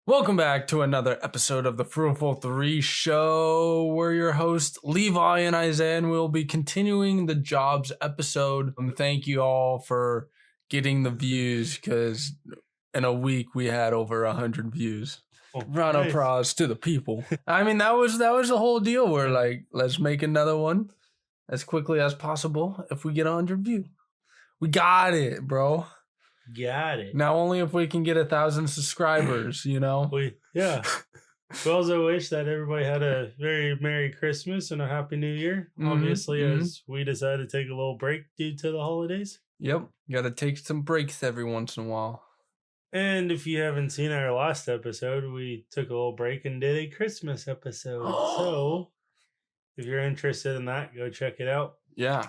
Welcome back to another episode of the Fruitful 3 show. We're your hosts, Levi and Isaiah, and we'll be continuing the jobs episode. Thank you all for getting the views, because in a week we had over 100 views. Round of applause to the people. I mean, that was the whole deal. We're like, let's make another one as quickly as possible if we get 100 views. We got it, bro. Got it. Now only if we can get 1,000 subscribers, you know? We also wish that everybody had a very Merry Christmas and a Happy New Year. Obviously, as we decided to take a little break due to the holidays. Yep. Got to take some breaks every once in a while. And if you haven't seen our last episode, we took a little break and did a Christmas episode. So if you're interested in that, go check it out. Yeah.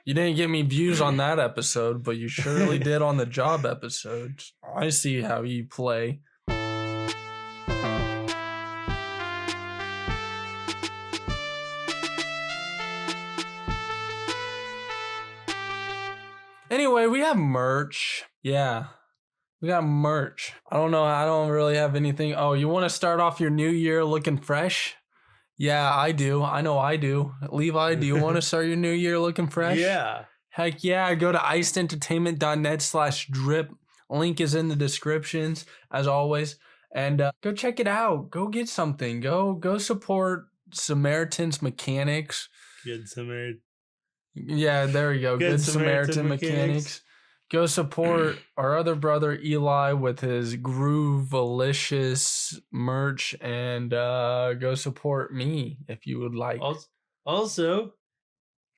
You didn't get me views on that episode, but you surely did on the job episode. I see how you play. Anyway, we have merch. Yeah, we got merch. I don't know. I don't really have anything. Oh, you want to start off your new year looking fresh? Yeah, I do. I know I do. Levi, do you want to start your new year looking fresh? Yeah. Heck yeah. Go to ICEDentertainment.net/drip. Link is in the descriptions, as always. And go check it out. Go get something. Go support Samaritan's Mechanics. Good Samaritan. Yeah, there you go. Good Samaritan Mechanics. Go support our other brother Eli with his Groovalicious merch, and go support me if you would like. Also,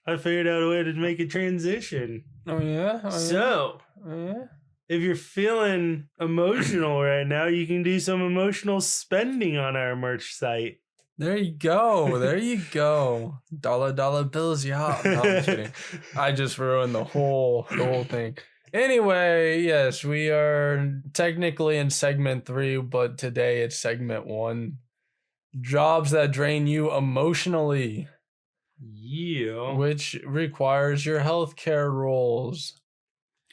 I figured out a way to make a transition. Oh yeah. If you're feeling emotional right now, you can do some emotional spending on our merch site. There you go. Dollar bills, yeah. No, I'm kidding. I just ruined the whole thing. Anyway, yes, we are technically in segment 3, but today it's segment 1. Jobs that drain you emotionally. Yeah. Which requires your healthcare roles.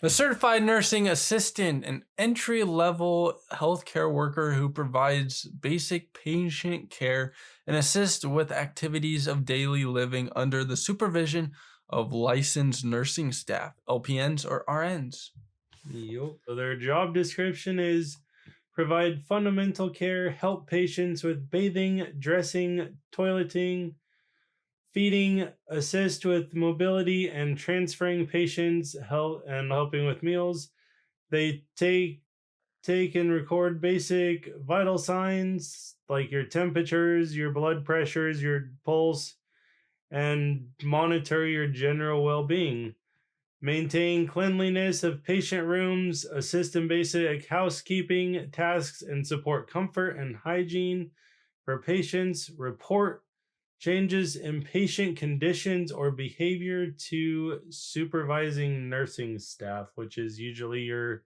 A certified nursing assistant, an entry-level healthcare worker who provides basic patient care and assists with activities of daily living under the supervision of licensed nursing staff, LPNs or RNs. Yep. So their job description is provide fundamental care, help patients with bathing, dressing, toileting, feeding, assist with mobility and transferring patients, helping with meals. They take and record basic vital signs like your temperatures, your blood pressures, your pulse, and monitor your general well-being. Maintain cleanliness of patient rooms, assist in basic housekeeping tasks, and support comfort and hygiene for patients. Report changes in patient conditions or behavior to supervising nursing staff, which is usually your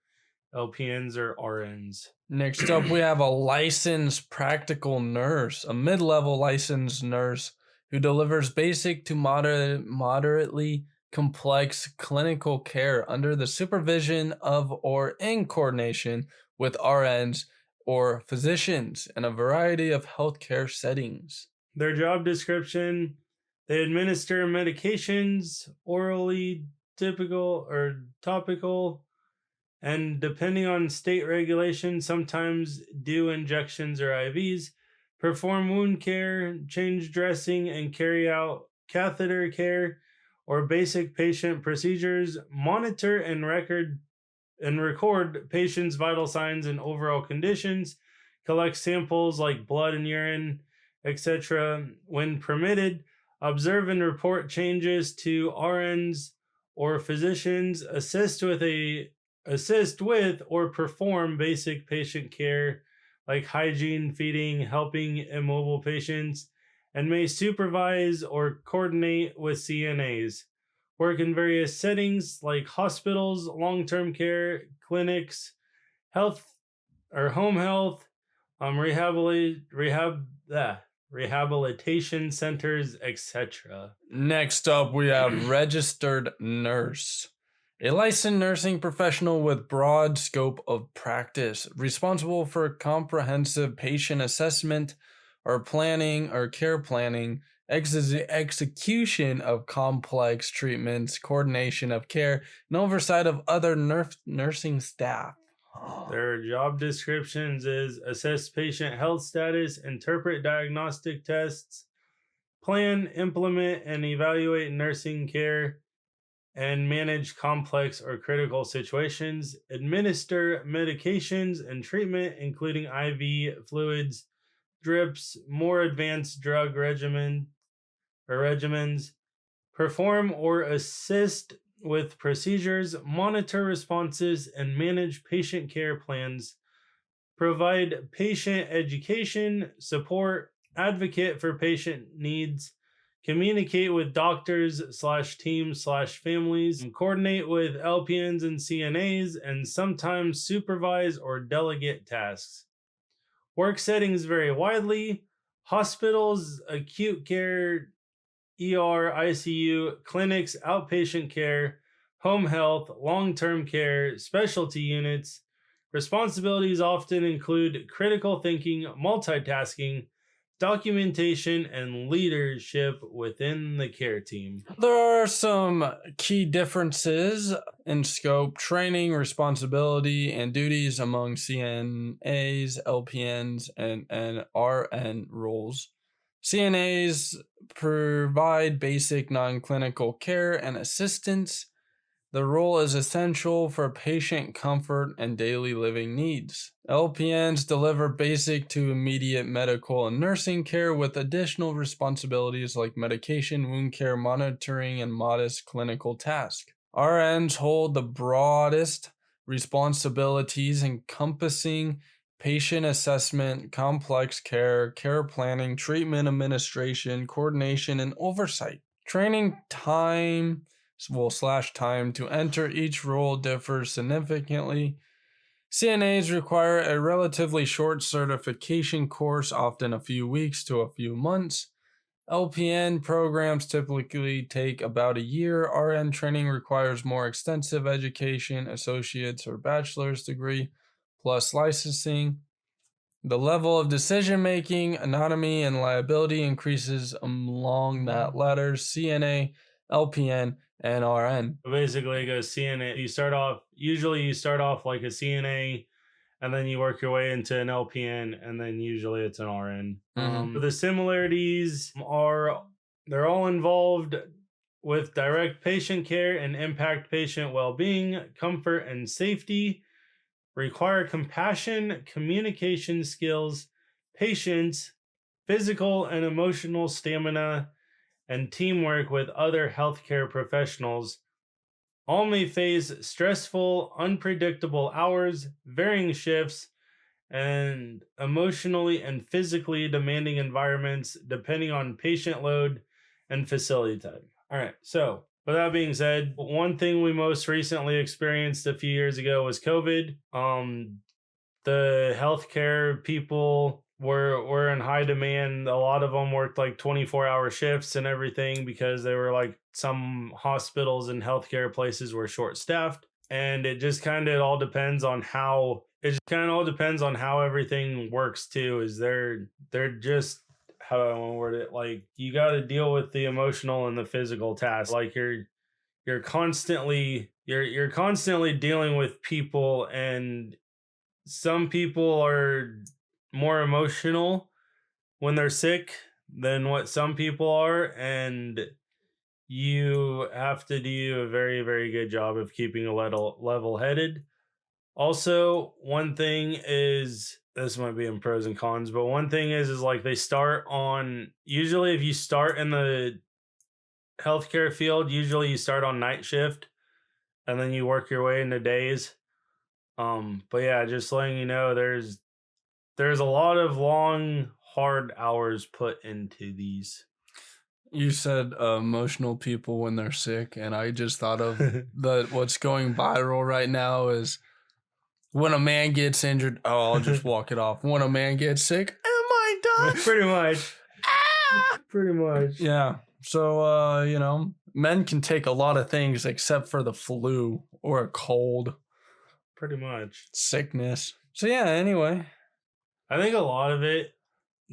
LPNs or RNs. Next up, we have a licensed practical nurse, a mid-level licensed nurse who delivers basic to moderately complex clinical care under the supervision of or in coordination with RNs or physicians in a variety of healthcare settings. Their job description: they administer medications, orally, typical or topical, and depending on state regulation, sometimes do injections or IVs, perform wound care, change dressing, and carry out catheter care or basic patient procedures, monitor and record and record patients' vital signs and overall conditions, collect samples like blood and urine, etc. When permitted, observe and report changes to RNs or physicians, assist with or perform basic patient care like hygiene, feeding, helping immobile patients, and may supervise or coordinate with CNAs. Work in various settings like hospitals, long-term care, clinics, health or home health, rehabilitation centers, etc. Next up, we have registered nurse, A licensed nursing professional with broad scope of practice, responsible for comprehensive patient assessment or planning or care planning, execution of complex treatments, coordination of care, and oversight of other nursing staff. Their job descriptions is assess patient health status, interpret diagnostic tests, plan, implement, and evaluate nursing care, and manage complex or critical situations, administer medications and treatment, including IV fluids, drips, more advanced drug regimens, perform or assist with procedures, monitor responses, and manage patient care plans, provide patient education, support, advocate for patient needs, communicate with doctors / teams / families, and coordinate with LPNs and CNAs, and sometimes supervise or delegate tasks. Work settings vary widely. Hospitals, acute care, ER, ICU, clinics, outpatient care, home health, long-term care, specialty units. Responsibilities often include critical thinking, multitasking, documentation, and leadership within the care team. There are some key differences in scope, training, responsibility, and duties among CNAs, LPNs, and RN roles. CNAs provide basic non-clinical care and assistance. The role is essential for patient comfort and daily living needs. LPNs deliver basic to immediate medical and nursing care with additional responsibilities like medication, wound care monitoring, and modest clinical tasks. RNs hold the broadest responsibilities encompassing patient assessment, complex care, care planning, treatment administration, coordination, and oversight. Training time /time to enter each role differs significantly. CNAs require a relatively short certification course, often a few weeks to a few months. LPN programs typically take about a year. RN training requires more extensive education, associate's or bachelor's degree, plus licensing. The level of decision-making, autonomy, and liability increases along that ladder. CNA, LPN, and RN. Basically, it goes CNA. You start off like a CNA, and then you work your way into an LPN, and then usually it's an RN. The similarities are they're all involved with direct patient care and impact patient well-being, comfort, and safety, require compassion, communication skills, patience, physical and emotional stamina, and teamwork with other healthcare professionals. All may face stressful, unpredictable hours, varying shifts, and emotionally and physically demanding environments depending on patient load and facility type. All right, so with that being said, one thing we most recently experienced a few years ago was COVID. The healthcare people were in high demand. A lot of them worked like 24-hour shifts and everything because they were like some hospitals and healthcare places were short-staffed. And it just kind of all depends on how everything works too. Is they're just, how do I want to word it? Like, you got to deal with the emotional and the physical tasks. Like you're constantly dealing with people, and some people are more emotional when they're sick than what some people are, and you have to do a very, very good job of keeping a level-headed. Also, one thing is, this might be in pros and cons, but one thing is like they start on, usually if you start in the healthcare field, usually you start on night shift and then you work your way into days. But yeah, just letting you know, there's a lot of long, hard hours put into these. You said emotional people when they're sick, and I just thought of what's going viral right now is when a man gets injured, I'll just walk it off. When a man gets sick, am I done? Pretty much. Pretty much. Yeah. So, men can take a lot of things except for the flu or a cold, Pretty much. sickness. So yeah, anyway. I think a lot of it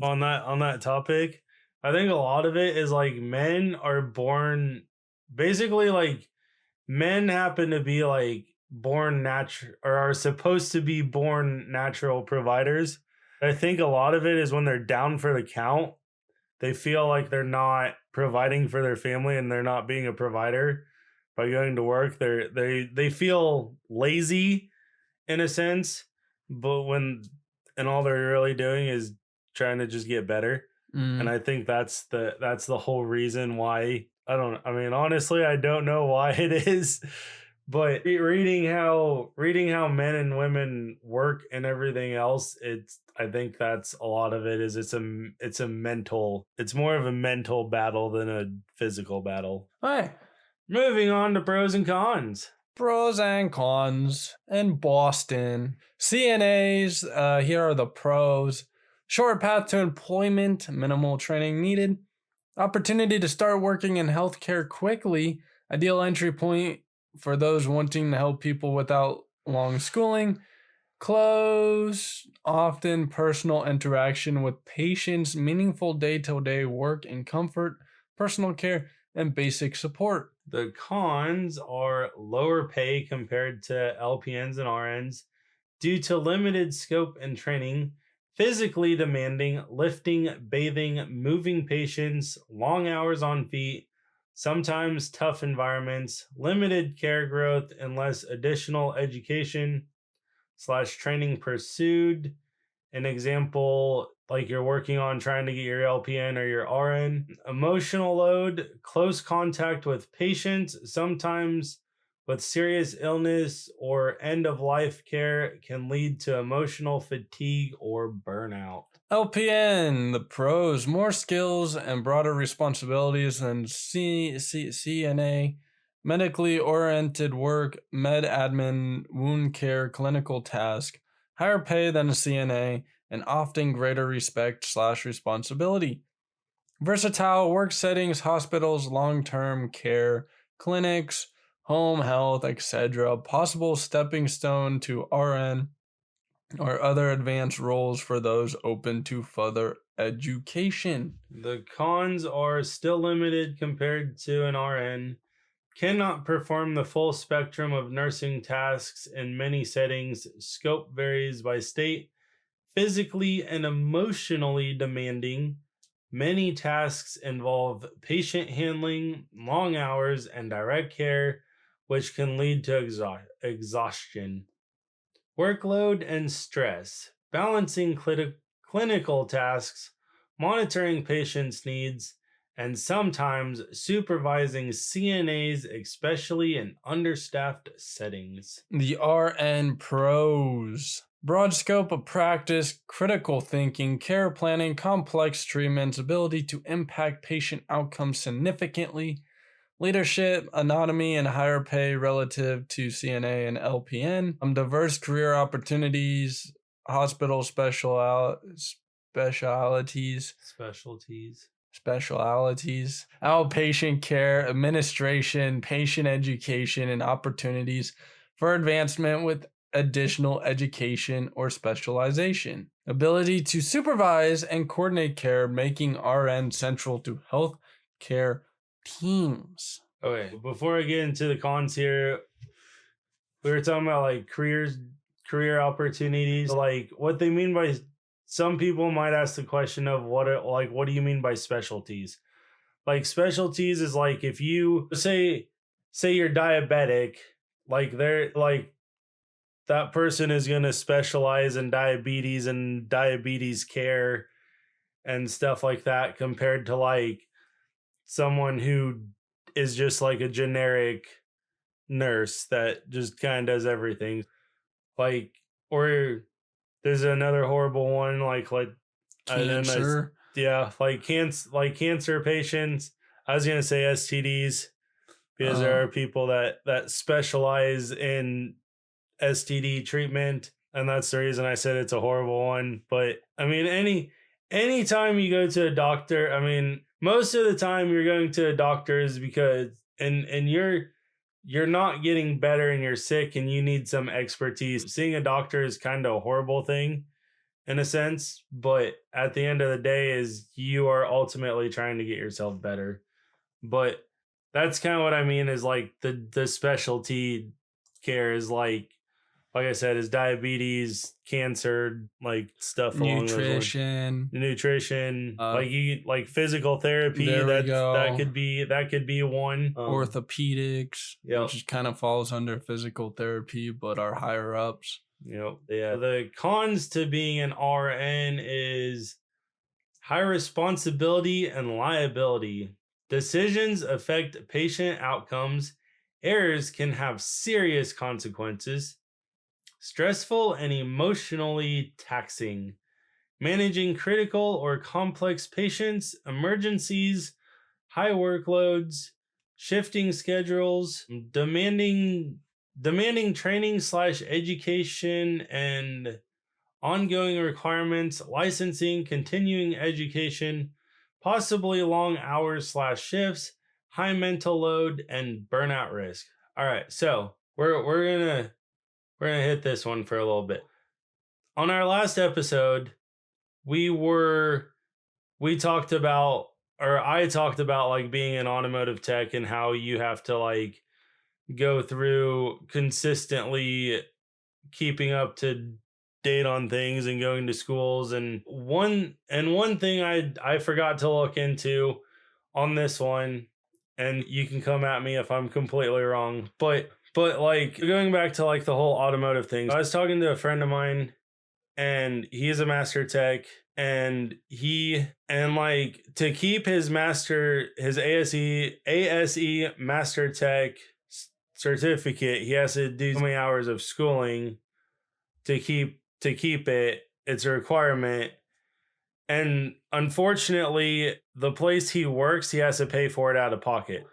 on that topic, I think a lot of it is like men are born basically like men happen to be like born natural or are supposed to be born natural providers. I think a lot of it is when they're down for the count, they feel like they're not providing for their family and they're not being a provider by going to work. They feel lazy in a sense, but and all they're really doing is trying to just get better. And I think that's the whole reason why. I mean, honestly, I don't know why it is, but reading how men and women work and everything else, I think that's a lot of it is it's more of a mental battle than a physical battle. All right. Moving on to pros and cons. Pros and cons in Boston. CNAs, here are the pros. Short path to employment, minimal training needed. Opportunity to start working in healthcare quickly. Ideal entry point for those wanting to help people without long schooling. Close, often personal interaction with patients, meaningful day-to-day work and comfort, personal care, and basic support. The cons are lower pay compared to LPNs and RNs due to limited scope and training, physically demanding, lifting, bathing, moving patients, long hours on feet, sometimes tough environments, limited care growth unless additional education/training pursued. An example, like you're working on trying to get your LPN or your RN. Emotional load, close contact with patients, sometimes with serious illness or end-of-life care can lead to emotional fatigue or burnout. LPN, the pros, more skills and broader responsibilities than CNA, medically oriented work, med admin, wound care, clinical task, higher pay than a CNA, and often greater respect/responsibility. Versatile work settings, hospitals, long-term care, clinics, home health, etc. Possible stepping stone to RN or other advanced roles for those open to further education. The cons are still limited compared to an RN. Cannot perform the full spectrum of nursing tasks in many settings. Scope varies by state. Physically and emotionally demanding. Many tasks involve patient handling, long hours, and direct care, which can lead to exhaustion. Workload and stress. Balancing clinical tasks, monitoring patients' needs, and sometimes supervising CNAs, especially in understaffed settings. The RN pros. Broad scope of practice, critical thinking, care planning, complex treatments, ability to impact patient outcomes significantly, leadership, autonomy, and higher pay relative to CNA and LPN, diverse career opportunities, hospital specialties, outpatient care, administration, patient education, and opportunities for advancement with additional education or specialization. Ability to supervise and coordinate care, making RN central to health care teams. Okay, before I get into the cons here, we were talking about like career opportunities, like what they mean by. Some people might ask the question of what do you mean by specialties? Like specialties is like if you say you're diabetic, like they're like that person is going to specialize in diabetes and diabetes care and stuff like that compared to like someone who is just like a generic nurse that just kind of does everything. Like, or there's another horrible one like Cancer. like cancer patients. I was gonna say STDs because there are people that specialize in STD treatment, and that's the reason I said it's a horrible one. But I mean, anytime you go to a doctor, I mean, most of the time you're going to a doctor is because and you're not getting better and you're sick and you need some expertise. Seeing a doctor is kind of a horrible thing in a sense, but at the end of the day is you are ultimately trying to get yourself better. But that's kind of what I mean is like the specialty care is like I said, is diabetes, cancer, like stuff along those lines. Nutrition, like physical therapy. That could be one. Orthopedics, which kind of falls under physical therapy, but our higher ups. Yeah. The cons to being an RN is high responsibility and liability. Decisions affect patient outcomes. Errors can have serious consequences. Stressful and emotionally taxing. Managing critical or complex patients, emergencies, high workloads, shifting schedules, demanding training / education and ongoing requirements, licensing, continuing education, possibly long hours / shifts, high mental load, and burnout risk. All right, so we're gonna hit this one for a little bit. On our last episode, I talked about like being an automotive tech and how you have to like go through consistently keeping up to date on things and going to schools. And one thing I forgot to look into on this one, and you can come at me if I'm completely wrong, but like going back to like the whole automotive thing, I was talking to a friend of mine and he's a master tech, and like to keep his ASE master tech certificate, he has to do so many hours of schooling to keep it. It's a requirement. And unfortunately, the place he works, he has to pay for it out of pocket.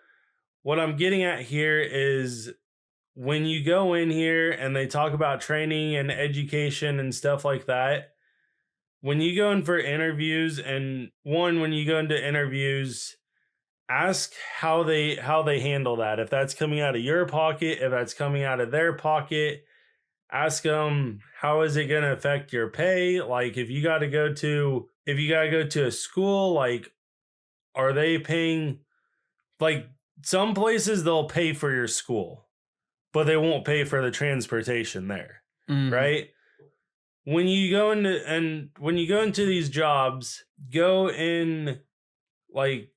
What I'm getting at here is when you go in here and they talk about training and education and stuff like that, when you go in for interviews, and when you go into interviews, ask how they handle that. If that's coming out of your pocket, if that's coming out of their pocket, ask them, how is it going to affect your pay? Like if you got to go to a school, like are they paying? Like some places they'll pay for your school, but they won't pay for the transportation there, right? When you go into these jobs, go in, like,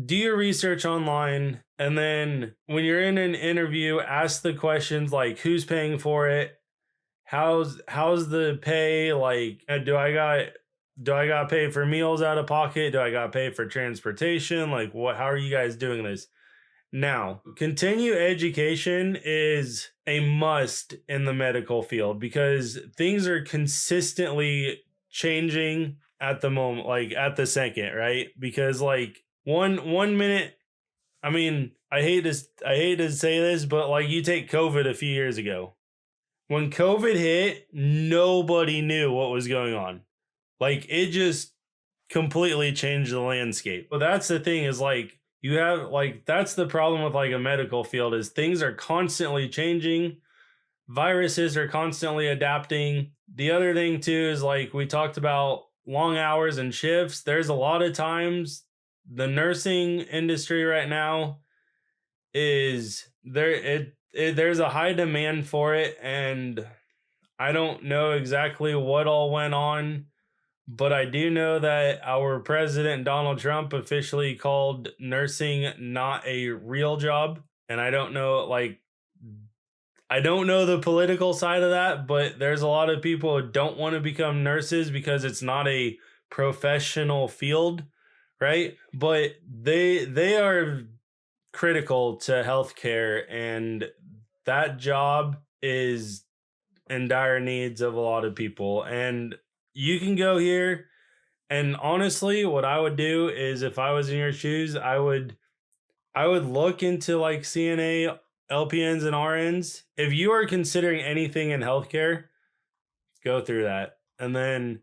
do your research online, and then when you're in an interview, ask the questions like, who's paying for it? How's the pay? Like, do I got paid for meals out of pocket? Do I got paid for transportation? Like, how are you guys doing this? Now, continue education is a must in the medical field because things are consistently changing at the moment, like at the second, right? Because like one minute, I mean, I hate to say this, but like you take COVID a few years ago. When COVID hit, nobody knew what was going on. Like it just completely changed the landscape. But that's the thing is like, you have like, that's the problem with like a medical field is things are constantly changing. Viruses are constantly adapting. The other thing too is like we talked about long hours and shifts. There's a lot of times the nursing industry right now is there. There's a high demand for it, and I don't know exactly what all went on. But I do know that our president, Donald Trump, officially called nursing not a real job. And I don't know the political side of that, but there's a lot of people who don't want to become nurses because it's not a professional field, right? But they are critical to healthcare, and that job is in dire needs of a lot of people. And you can go here, and honestly, what I would do is if I was in your shoes, I would look into like CNA, LPNs, and RNs. If you are considering anything in healthcare, go through that. And then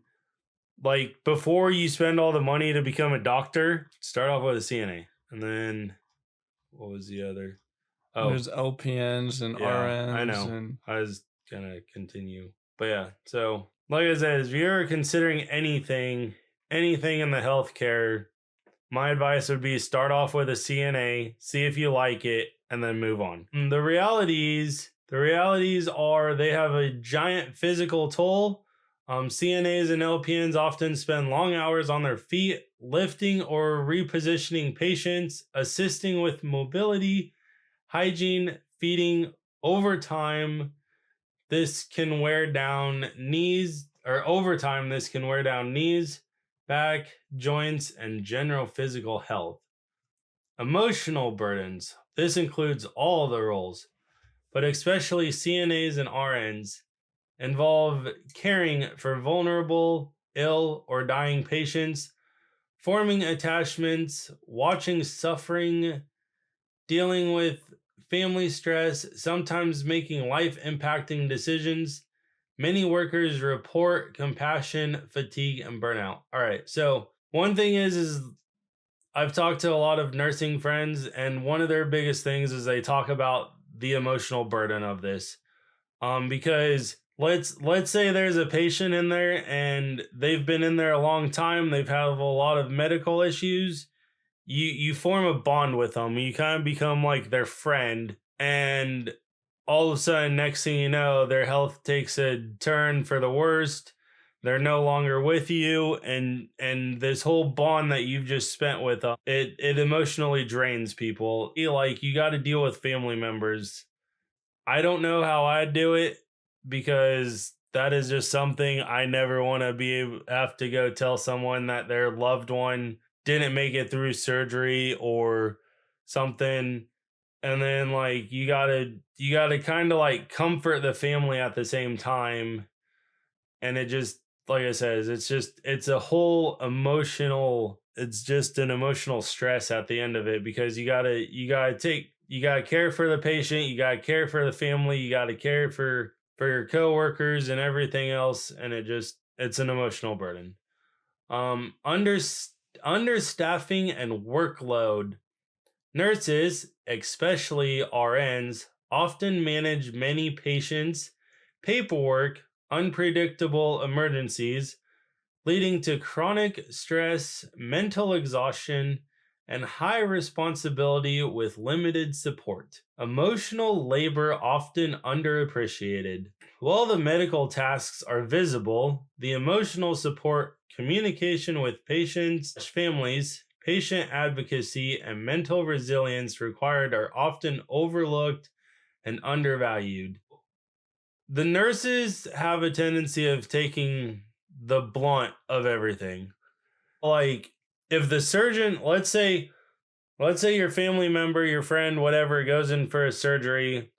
like before you spend all the money to become a doctor, start off with a CNA. And then what was the other? Oh, There's LPNs and yeah, I RNs know. and I was gonna continue. But yeah, so like I said, if you're considering anything in the healthcare, my advice would be start off with a CNA, see if you like it, and then move on. The realities are they have a giant physical toll. CNAs and LPNs often spend long hours on their feet, lifting or repositioning patients, assisting with mobility, hygiene, feeding. Over time, this can wear down knees, or over time, this can wear down knees, back, joints, and general physical health. Emotional burdens. This includes all the roles, but especially CNAs and RNs, involve caring for vulnerable, ill, or dying patients, forming attachments, watching suffering, dealing with family stress, sometimes making life impacting decisions. Many workers report compassion, fatigue, and burnout. All right. So, one thing is I've talked to a lot of nursing friends, and one of their biggest things is they talk about the emotional burden of this. Because let's say there's a patient in there and they've been in there a long time, they've had a lot of medical issues. You form a bond with them. You kind of become like their friend, and all of a sudden, next thing you know, their health takes a turn for the worst. They're no longer with you, and this whole bond that you've just spent with them, it emotionally drains people. Like, you got to deal with family members. I don't know how I'd do it, because that is just something I never want to have to go tell someone that their loved one didn't make it through surgery or something. And then, like, you gotta kind of like comfort the family at the same time. And it just, like I said, it's a whole emotional, it's just an emotional stress at the end of it, because you gotta care for the patient, you gotta care for the family, you gotta care for your coworkers and everything else. And it's an emotional burden. um under Understaffing and workload. Nurses, especially RNs, often manage many patients, paperwork, unpredictable emergencies, leading to chronic stress, mental exhaustion, and high responsibility with limited support. Emotional labor often underappreciated. While the medical tasks are visible, the emotional support, communication with patients, families, patient advocacy, and mental resilience required are often overlooked and undervalued. The nurses have a tendency of taking the blunt of everything. Like, if the surgeon, let's say your family member, your friend, whatever, goes in for a surgery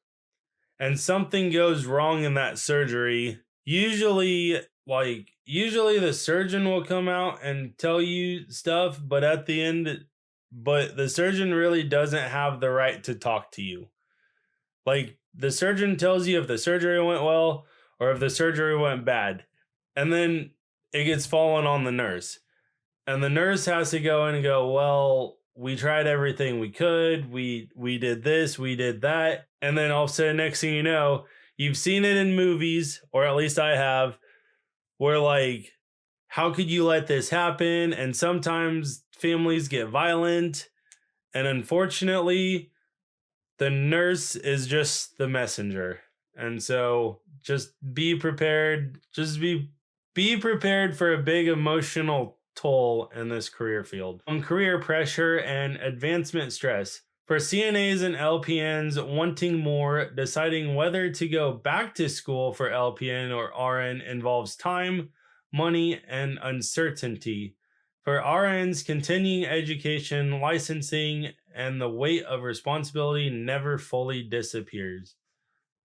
and something goes wrong in that surgery, usually the surgeon will come out and tell you stuff, but at the end, but the surgeon really doesn't have the right to talk to you. Like, the surgeon tells you if the surgery went well or if the surgery went bad. And then it gets fallen on the nurse. And the nurse has to go in and go, well, we tried everything we could. We did this, we did that. And then all of a sudden, next thing you know, you've seen it in movies, or at least I have, where, like, how could you let this happen? And sometimes families get violent. And unfortunately, the nurse is just the messenger. And so just be prepared. Be prepared for a big emotional toll in this career field. Career pressure and advancement stress. For CNAs and LPNs wanting more, deciding whether to go back to school for LPN or RN involves time, money, and uncertainty. For RNs, continuing education, licensing, and the weight of responsibility never fully disappears.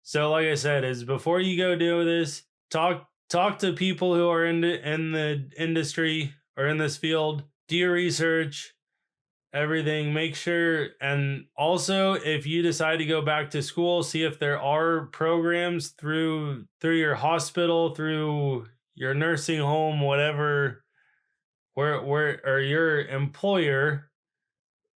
So, like I said, is before you go do this, talk to people who are in the industry or in this field. Do your research, everything. Make sure, and also, if you decide to go back to school, see if there are programs through your hospital, through your nursing home, whatever, where or your employer,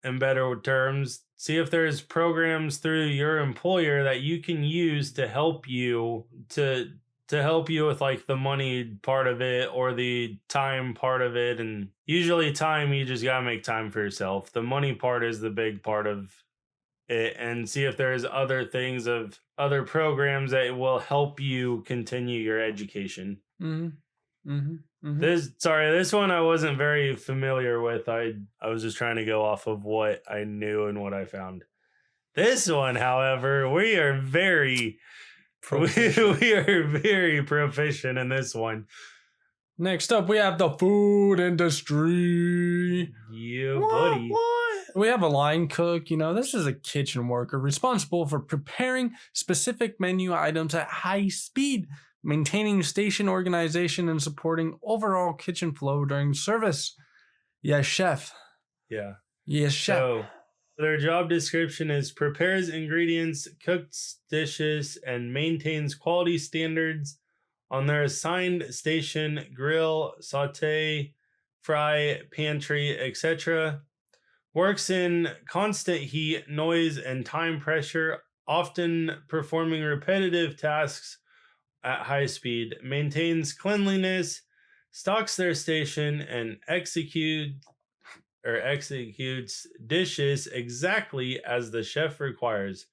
in better terms, see if there's programs through your employer that you can use to help you with like the money part of it or the time part of it. And usually time, you just gotta make time for yourself. The money part is the big part of it, and see if there's other things of other programs that will help you continue your education. This one I wasn't very familiar with. I was just trying to go off of what I knew and what I found. This one, however, we are very proficient in this one. Next up, we have the food industry. Yeah, buddy. What? We have a line cook. This is a kitchen worker responsible for preparing specific menu items at high speed, maintaining station organization, and supporting overall kitchen flow during service. Yes, chef. Yeah. Yes, chef. So their job description is prepares ingredients, cooks dishes, and maintains quality standards on their assigned station, grill, saute, fry, pantry, etc. Works in constant heat, noise, and time pressure, often performing repetitive tasks at high speed, maintains cleanliness, stocks their station, and executes dishes exactly as the chef requires,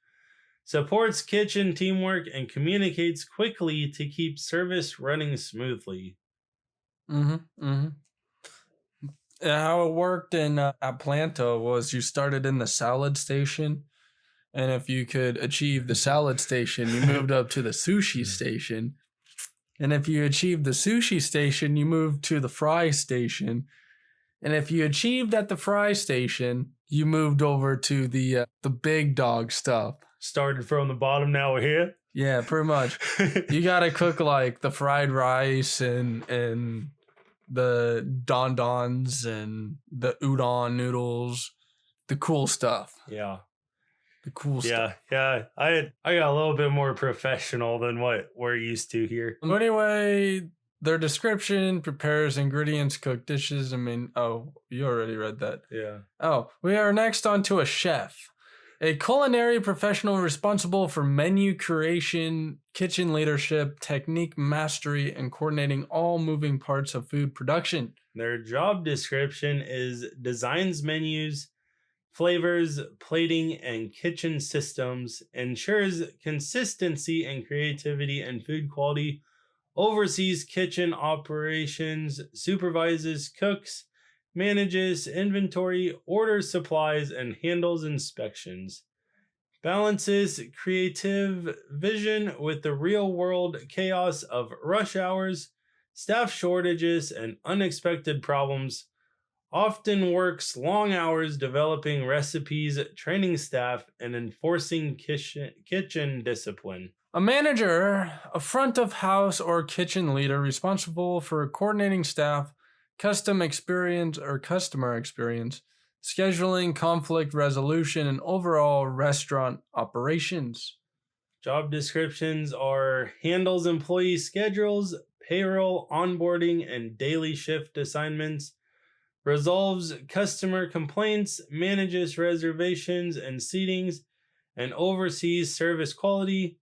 supports kitchen teamwork, and communicates quickly to keep service running smoothly. How it worked in Atlanta was you started in the salad station, and if you could achieve the salad station, you moved up to the sushi station. And if you achieved the sushi station, you moved to the fry station. And if you achieved at the fry station, you moved over to the big dog stuff. Started from the bottom, now we're here. Yeah, pretty much. You gotta cook like the fried rice and the don-dons and the udon noodles, the cool stuff. Yeah. The cool stuff. Yeah. I got a little bit more professional than what we're used to here. Anyway, their description: prepares ingredients, cook dishes. You already read that. Yeah. Oh, we are next on to a chef. A culinary professional responsible for menu creation, kitchen leadership, technique mastery, and coordinating all moving parts of food production. Their job description is designs menus, flavors, plating, and kitchen systems, ensures consistency and creativity in food quality, oversees kitchen operations, supervises cooks, manages inventory, orders supplies, and handles inspections. Balances creative vision with the real-world chaos of rush hours, staff shortages, and unexpected problems. Often works long hours developing recipes, training staff, and enforcing kitchen discipline. A manager, a front of house or kitchen leader responsible for coordinating staff, customer experience, scheduling, conflict resolution, and overall restaurant operations. Job descriptions are handles employee schedules, payroll, onboarding, and daily shift assignments, resolves customer complaints, manages reservations and seatings, and oversees service quality,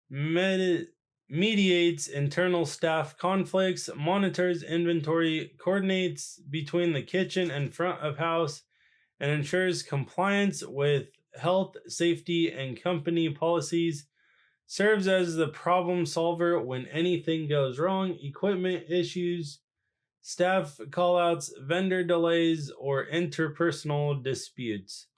mediates internal staff conflicts, monitors inventory, coordinates between the kitchen and front of house, and ensures compliance with health, safety, and company policies, serves as the problem solver when anything goes wrong, equipment issues, staff callouts, vendor delays, or interpersonal disputes.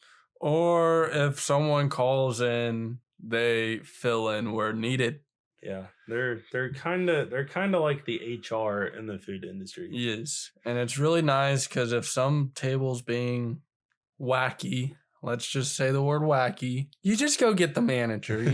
Or if someone calls in, they fill in where needed. Yeah, they're kind of like the HR in the food industry. Yes, and it's really nice because if some table's being wacky, let's just say the word wacky, you just go get the manager,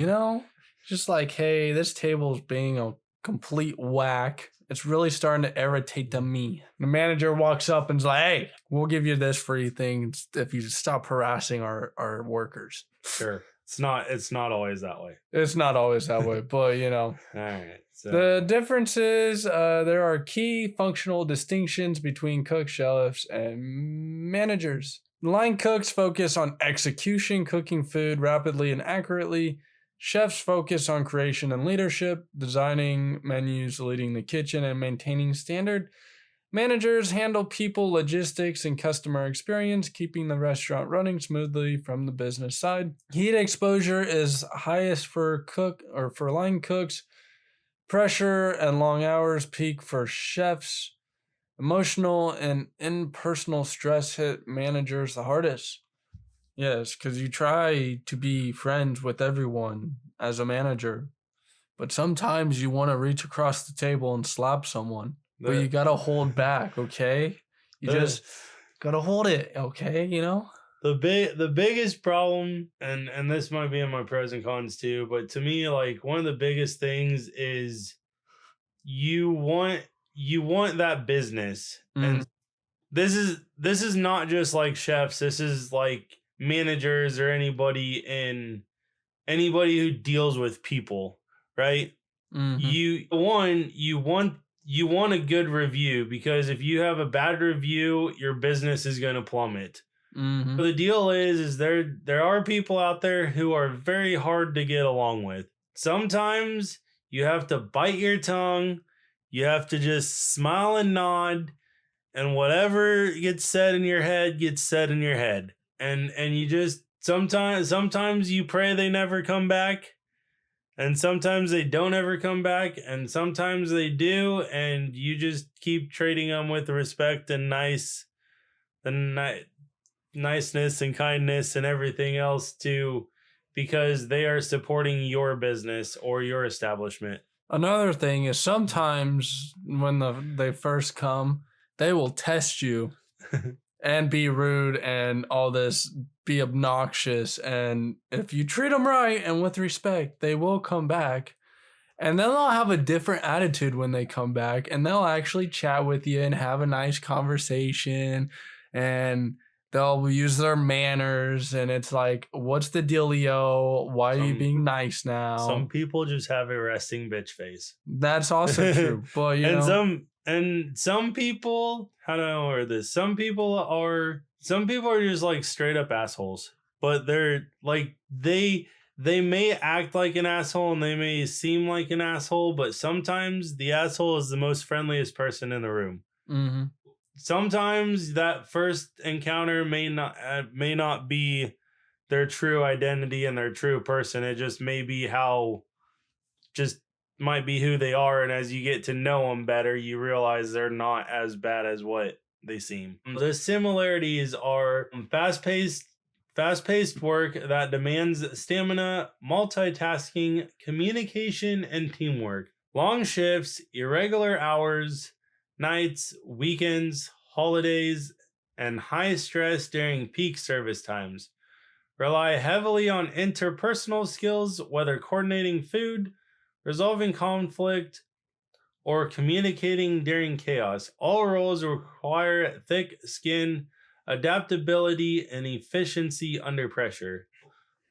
just like, hey, this table's being a complete whack. It's really starting to irritate me. The manager walks up and's like, hey, we'll give you this free thing if you stop harassing our workers. Sure. It's not always that way. It's not always that way, but All right. So the difference is there are key functional distinctions between cook, chefs, and managers. Line cooks focus on execution, cooking food rapidly and accurately. Chefs focus on creation and leadership, designing menus, leading the kitchen, and maintaining standard. Managers handle people, logistics, and customer experience, keeping the restaurant running smoothly from the business side. Heat exposure is highest for line cooks. Pressure and long hours peak for chefs. Emotional and impersonal stress hit managers the hardest. Yes, because you try to be friends with everyone as a manager, but sometimes you want to reach across the table and slap someone, but you gotta hold back, okay? You just gotta hold it, okay? You know. The biggest problem, and this might be in my pros and cons too, but to me, like one of the biggest things is you want that business, and this is not just like chefs. This is like managers or anybody who deals with people, right? You want a good review, because if you have a bad review, your business is going to plummet. So the deal is there are people out there who are very hard to get along with. Sometimes you have to bite your tongue. You have to just smile and nod, and whatever gets said in your head gets said in your head. And you just sometimes you pray they never come back, and sometimes they don't ever come back, and sometimes they do, and you just keep treating them with respect and niceness and kindness and everything else too, because they are supporting your business or your establishment. Another thing is sometimes when they first come, they will test you and be rude and all this, be obnoxious. And if you treat them right and with respect, they will come back. And then they'll have a different attitude when they come back, and they'll actually chat with you and have a nice conversation, and they'll use their manners. And it's like, what's the dealio? Why are you being nice now? Some people just have a resting bitch face. That's also true. But some people, how do I word this? Some people are just like straight up assholes. But they're like they may act like an asshole and they may seem like an asshole, but sometimes the asshole is the most friendliest person in the room. Sometimes that first encounter may not be their true identity and their true person. It just may be might be who they are. And as you get to know them better, you realize they're not as bad as what they seem. The similarities are fast-paced work that demands stamina, multitasking, communication, and teamwork. Long shifts, irregular hours, nights, weekends, holidays, and high stress during peak service times. Rely heavily on interpersonal skills, whether coordinating food, resolving conflict, or communicating during chaos. All roles require thick skin, adaptability, and efficiency under pressure.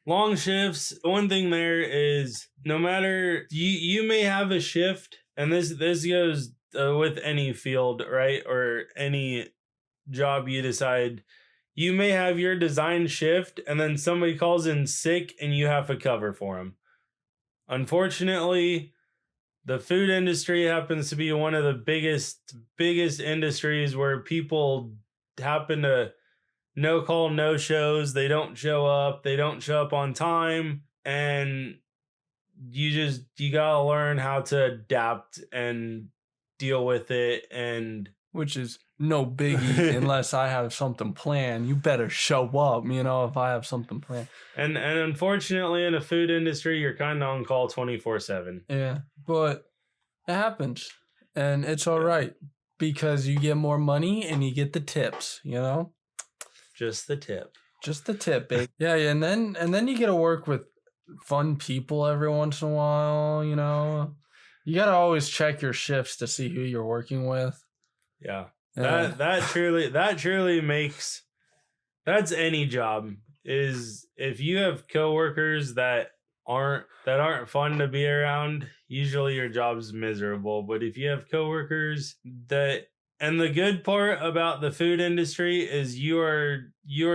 Long shifts, one thing there is, no matter, you may have a shift, and this goes with any field, right? Or any job you decide. You may have your design shift, and then somebody calls in sick and you have to cover for them. Unfortunately, the food industry happens to be one of the biggest industries where people happen to no call, no shows. They don't show up on time, and you gotta learn how to adapt and deal with it. And which is no biggie unless I have something planned. You better show up, if I have something planned. And unfortunately, in the food industry, you're kind of on call 24/7. Yeah, but it happens, and it's all right because you get more money and you get the tips. Just the tip, babe. Yeah, and then you get to work with fun people every once in a while. You gotta always check your shifts to see who you're working with. Yeah. That truly makes, that's any job, is if you have coworkers that aren't fun to be around, usually your job's miserable. But if you have coworkers that And the good part about the food industry is you're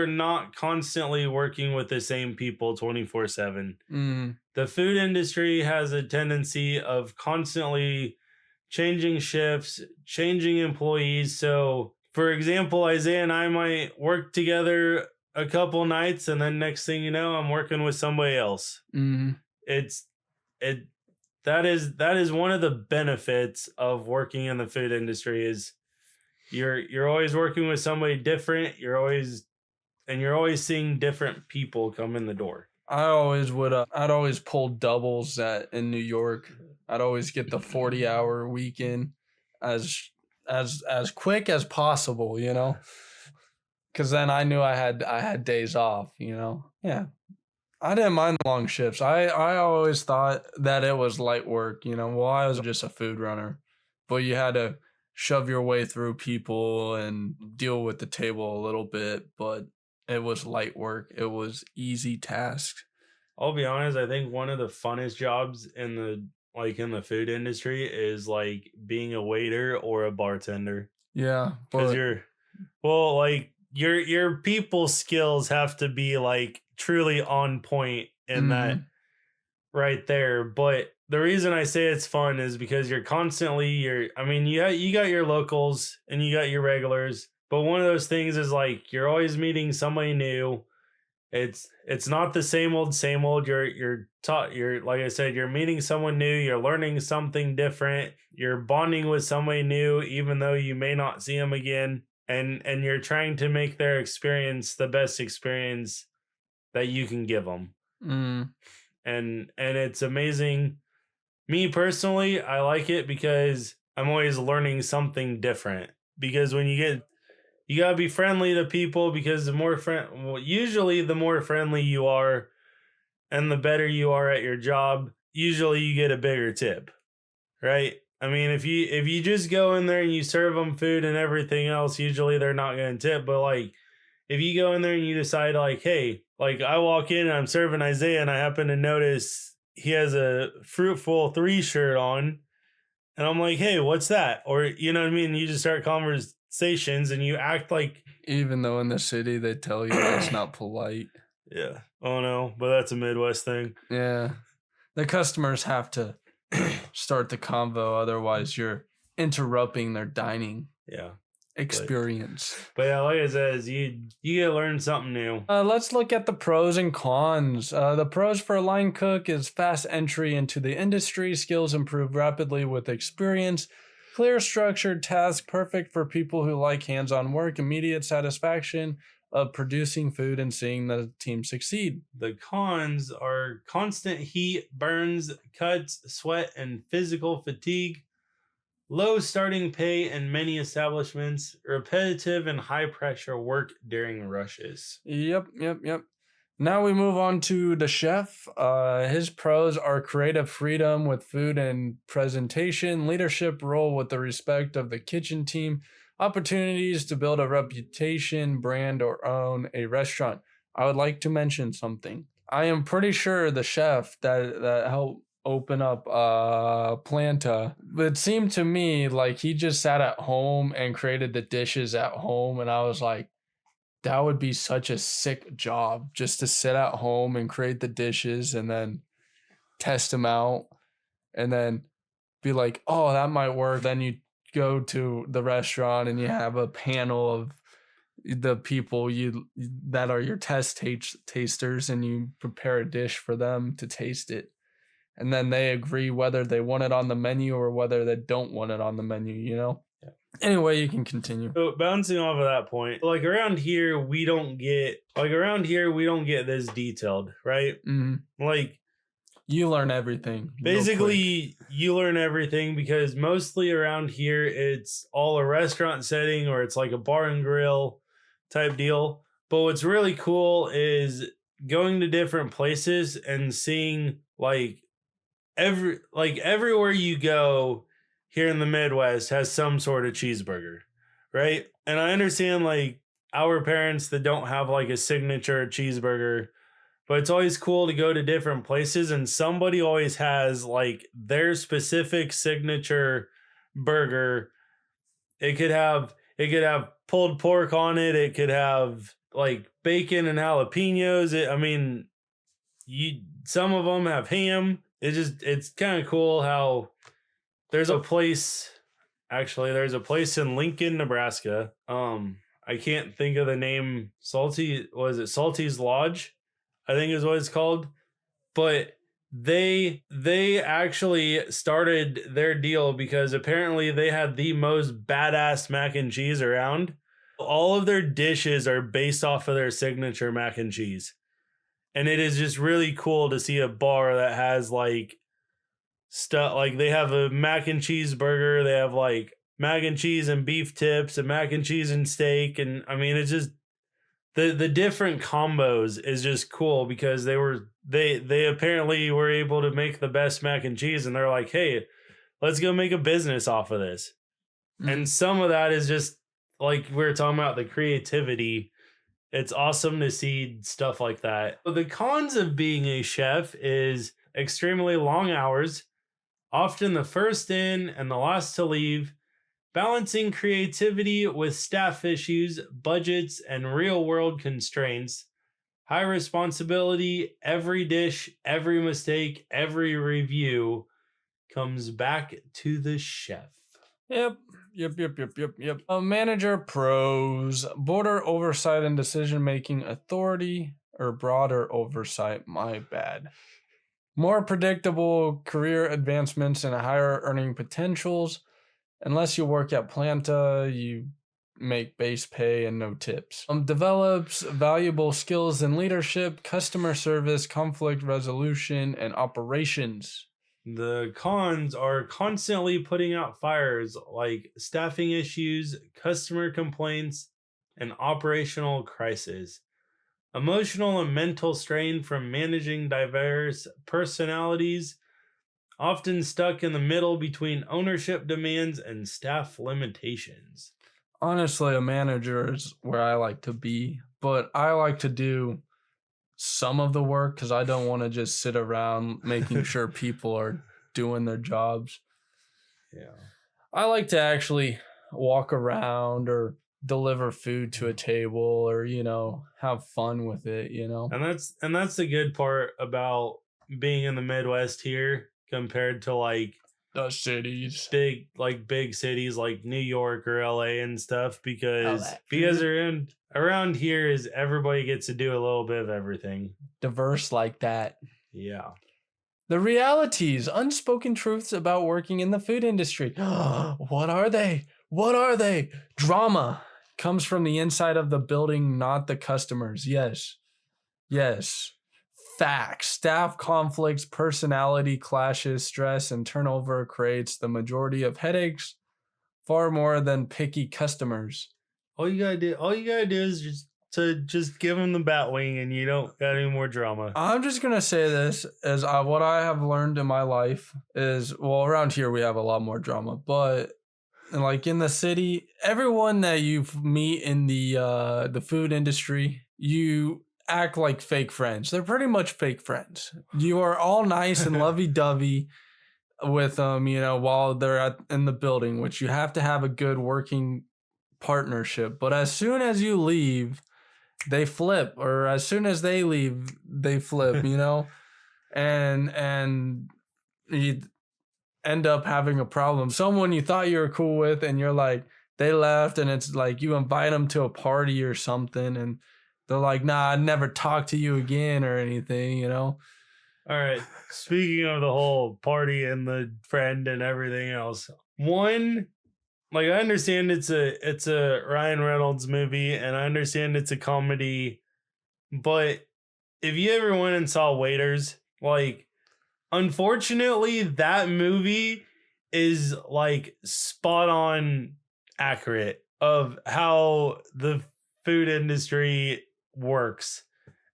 not constantly working with the same people 24/7. Mm. The food industry has a tendency of constantly changing shifts, changing employees. So, for example, Isaiah and I might work together a couple nights, and then next thing you know, I'm working with somebody else. Mm. It's it that is one of the benefits of working in the food industry is you're always working with somebody different. You're always seeing different people come in the door. I always would. I'd always pull doubles in New York. I'd always get the 40-hour weekend as quick as possible, you know, because then I knew I had days off, you know. Yeah, I didn't mind long shifts. I always thought that it was light work, you know. Well, I was just a food runner, but you had to shove your way through people and deal with the table a little bit, but it was light work. It was easy tasks. I'll be honest, I think one of the funnest jobs in the food industry is like being a waiter or a bartender. Yeah, Because your people skills have to be like truly on point in that right there. But the reason I say it's fun is because you got your locals and you got your regulars, but one of those things is like you're always meeting somebody new. It's not the same old. You're like I said, you're meeting someone new, you're learning something different, you're bonding with somebody new even though you may not see them again, and you're trying to make their experience the best experience that you can give them. And it's amazing. Me personally, I like it because I'm always learning something different. Because when you gotta be friendly to people, because usually the more friendly you are and the better you are at your job, usually you get a bigger tip, right? I mean, if you just go in there and you serve them food and everything else, usually they're not going to tip. But like, if you go in there and you decide like, hey, like I walk in and I'm serving Isaiah and I happen to notice he has a Fruitful 3 shirt on, and I'm like, hey, what's that? Or you know what I mean? You just start conversations and you act like, even though in the city they tell you that's not polite. yeah, oh no, but that's a Midwest thing. Yeah, the customers have to start the convo, otherwise you're interrupting their dining experience. But yeah, like I said, you get to learn something new. Let's look at the pros and cons. The pros for a line cook is fast entry into the industry, skills improve rapidly with experience, clear structured tasks, perfect for people who like hands-on work, immediate satisfaction of producing food and seeing the team succeed. The cons are constant heat, burns, cuts, sweat, and physical fatigue, low starting pay in many establishments, repetitive and high pressure work during rushes. Yep. Now we move on to the chef. His pros are creative freedom with food and presentation, leadership role with the respect of the kitchen team, opportunities to build a reputation, brand, or own a restaurant. I would like to mention something. I am pretty sure the chef that helped open up Planta, it seemed to me like he just sat at home and created the dishes at home, and I was like, that would be such a sick job, just to sit at home and create the dishes and then test them out and then be like, oh, that might work. Then you go to the restaurant and you have a panel of the people that are your tasters, and you prepare a dish for them to taste it. And then they agree whether they want it on the menu or whether they don't want it on the menu, you know? Yeah. Anyway, you can continue. So bouncing off of that point, like around here, we don't get this detailed, right? Mm-hmm. Like, you learn everything. Basically, you learn everything because mostly around here, it's all a restaurant setting or it's like a bar and grill type deal. But what's really cool is going to different places and seeing everywhere you go here in the Midwest has some sort of cheeseburger, right? And I understand like our parents that don't have like a signature cheeseburger, but it's always cool to go to different places and somebody always has like their specific signature burger It could have pulled pork on it. It could have like bacon and jalapenos. Some of them have ham. It's kind of cool how there's a place. Actually, there's a place in Lincoln, Nebraska. I can't think of the name. Salty's Lodge? I think is what it's called. But they actually started their deal because apparently they had the most badass mac and cheese around. All of their dishes are based off of their signature mac and cheese. And it is just really cool to see a bar that has like stuff, like they have a mac and cheese burger, they have like mac and cheese and beef tips and mac and cheese and steak, and it's just the different combos is just cool because they apparently were able to make the best mac and cheese, and they're like, hey, let's go make a business off of this. Mm-hmm. And some of that is just like we were talking about, the creativity. It's awesome to see stuff like that. But the cons of being a chef is extremely long hours, often the first in and the last to leave, balancing creativity with staff issues, budgets, and real-world constraints, high responsibility, every dish, every mistake, every review comes back to the chef. Yep. Manager pros: broader oversight and decision-making authority, or broader oversight, my bad. More predictable career advancements and higher earning potentials. Unless you work at Planta, you make base pay and no tips. Develops valuable skills in leadership, customer service, conflict resolution, and operations. The cons are constantly putting out fires, like staffing issues, customer complaints, and operational crises. Emotional and mental strain from managing diverse personalities, often stuck in the middle between ownership demands and staff limitations. Honestly, a manager is where I like to be, but I like to do some of the work because I don't want to just sit around making sure people are doing their jobs. Yeah. I like to actually walk around or deliver food to a table or, have fun with it, And that's the good part about being in the Midwest here compared to like the cities, big cities like New York or LA and stuff, because around here is everybody gets to do a little bit of everything. Diverse like that. Yeah. The realities, unspoken truths about working in the food industry. What are they? Drama comes from the inside of the building, not the customers. Yes. Facts. Staff conflicts, personality clashes, stress, and turnover creates the majority of headaches, far more than picky customers. All you gotta do is just give them the bat wing, and you don't got any more drama. I'm just gonna say this as what I have learned in my life is, well, around here we have a lot more drama, but like in the city, everyone that you meet in the food industry, you act like fake friends. They're pretty much fake friends. You are all nice and lovey-dovey with them, while they're in the building, which you have to have a good working partnership. But as soon as you leave, they flip, or as soon as they leave, they flip, and you end up having a problem. Someone you thought you were cool with, and you're like, they left, and it's like you invite them to a party or something, and they're like, nah, I'd never talk to you again or anything, All right. Speaking of the whole party and the friend and everything else, one, like, I understand it's a Ryan Reynolds movie, and I understand it's a comedy, but if you ever went and saw Waiters, like, unfortunately, that movie is like spot on accurate of how the food industry works.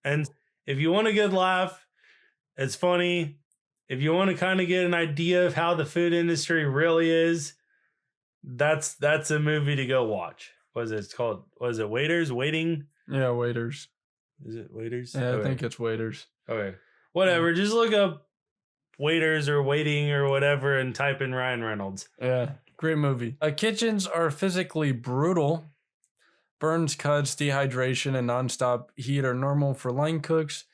And if you want a good laugh, it's funny. If you want to kind of get an idea of how the food industry really is, that's a movie to go watch. What is it? It's called, what is it? Waiters? Waiting? Yeah, Waiters. Is it Waiters? Yeah, okay. I think it's Waiters. Okay. Whatever. Just look up Waiters or Waiting or whatever and type in Ryan Reynolds. Yeah. Great movie. Kitchens are physically brutal. Burns, cuts, dehydration, and nonstop heat are normal for line cooks.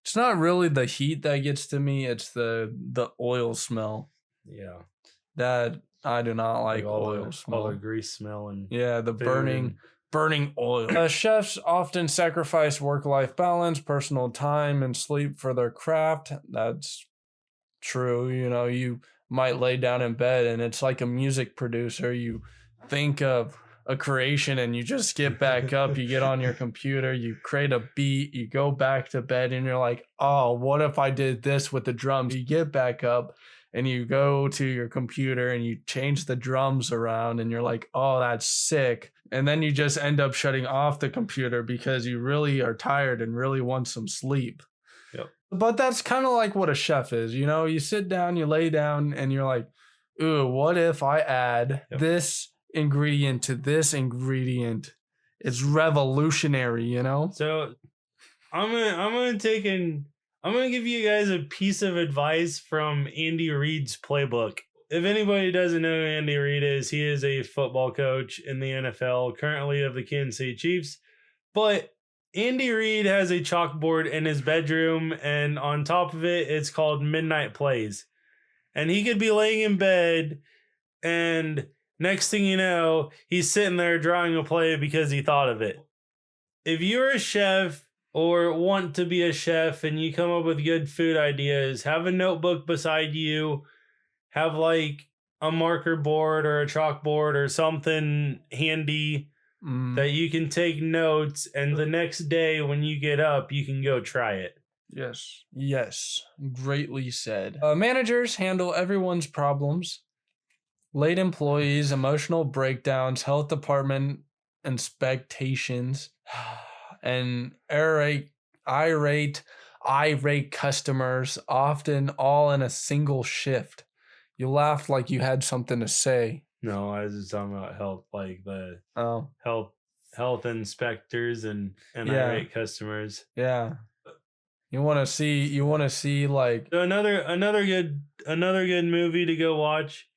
It's not really the heat that gets to me. It's the oil smell. Yeah. That I do not like oil smell. All the grease smell and yeah, the burning oil. Chefs often sacrifice work-life balance, personal time, and sleep for their craft. That's true. You know, you might lay down in bed and it's like a music producer. You think of a creation and you just get back up, you get on your computer, you create a beat, you go back to bed and you're like, oh, what if I did this with the drums? You get back up and you go to your computer and you change the drums around and you're like, oh, that's sick. And then you just end up shutting off the computer because you really are tired and really want some sleep. Yep. But that's kind of like what a chef is. You know, you sit down, you lay down and you're like, ooh, what if I add this ingredient to this ingredient? It's revolutionary, you know? So I'm gonna give you guys a piece of advice from Andy Reid's playbook. If anybody doesn't know who Andy Reid is, he is a football coach in the NFL, currently of the Kansas City Chiefs. But Andy Reid has a chalkboard in his bedroom, and on top of it, it's called Midnight Plays. And he could be laying in bed, and next thing you know, he's sitting there drawing a play because he thought of it. If you're a chef or want to be a chef and you come up with good food ideas, have a notebook beside you, have like a marker board or a chalkboard or something handy that you can take notes, and the next day when you get up, you can go try it. Yes. Greatly said. Managers handle everyone's problems. Late employees, emotional breakdowns, health department inspections, and irate customers, often all in a single shift. You laughed like you had something to say. No, I was just talking about health, like the health inspectors and irate customers. Yeah. You want to see like so another good movie to go watch.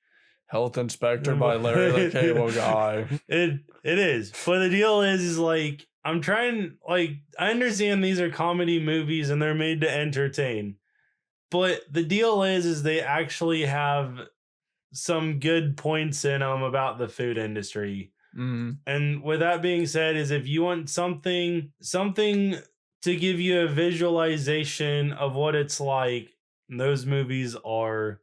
Health Inspector by Larry the Cable Guy. It is. But the deal is like I'm trying, like, I understand these are comedy movies and they're made to entertain. But the deal is they actually have some good points in them about the food industry. And with that being said, is if you want something to give you a visualization of what it's like, those movies are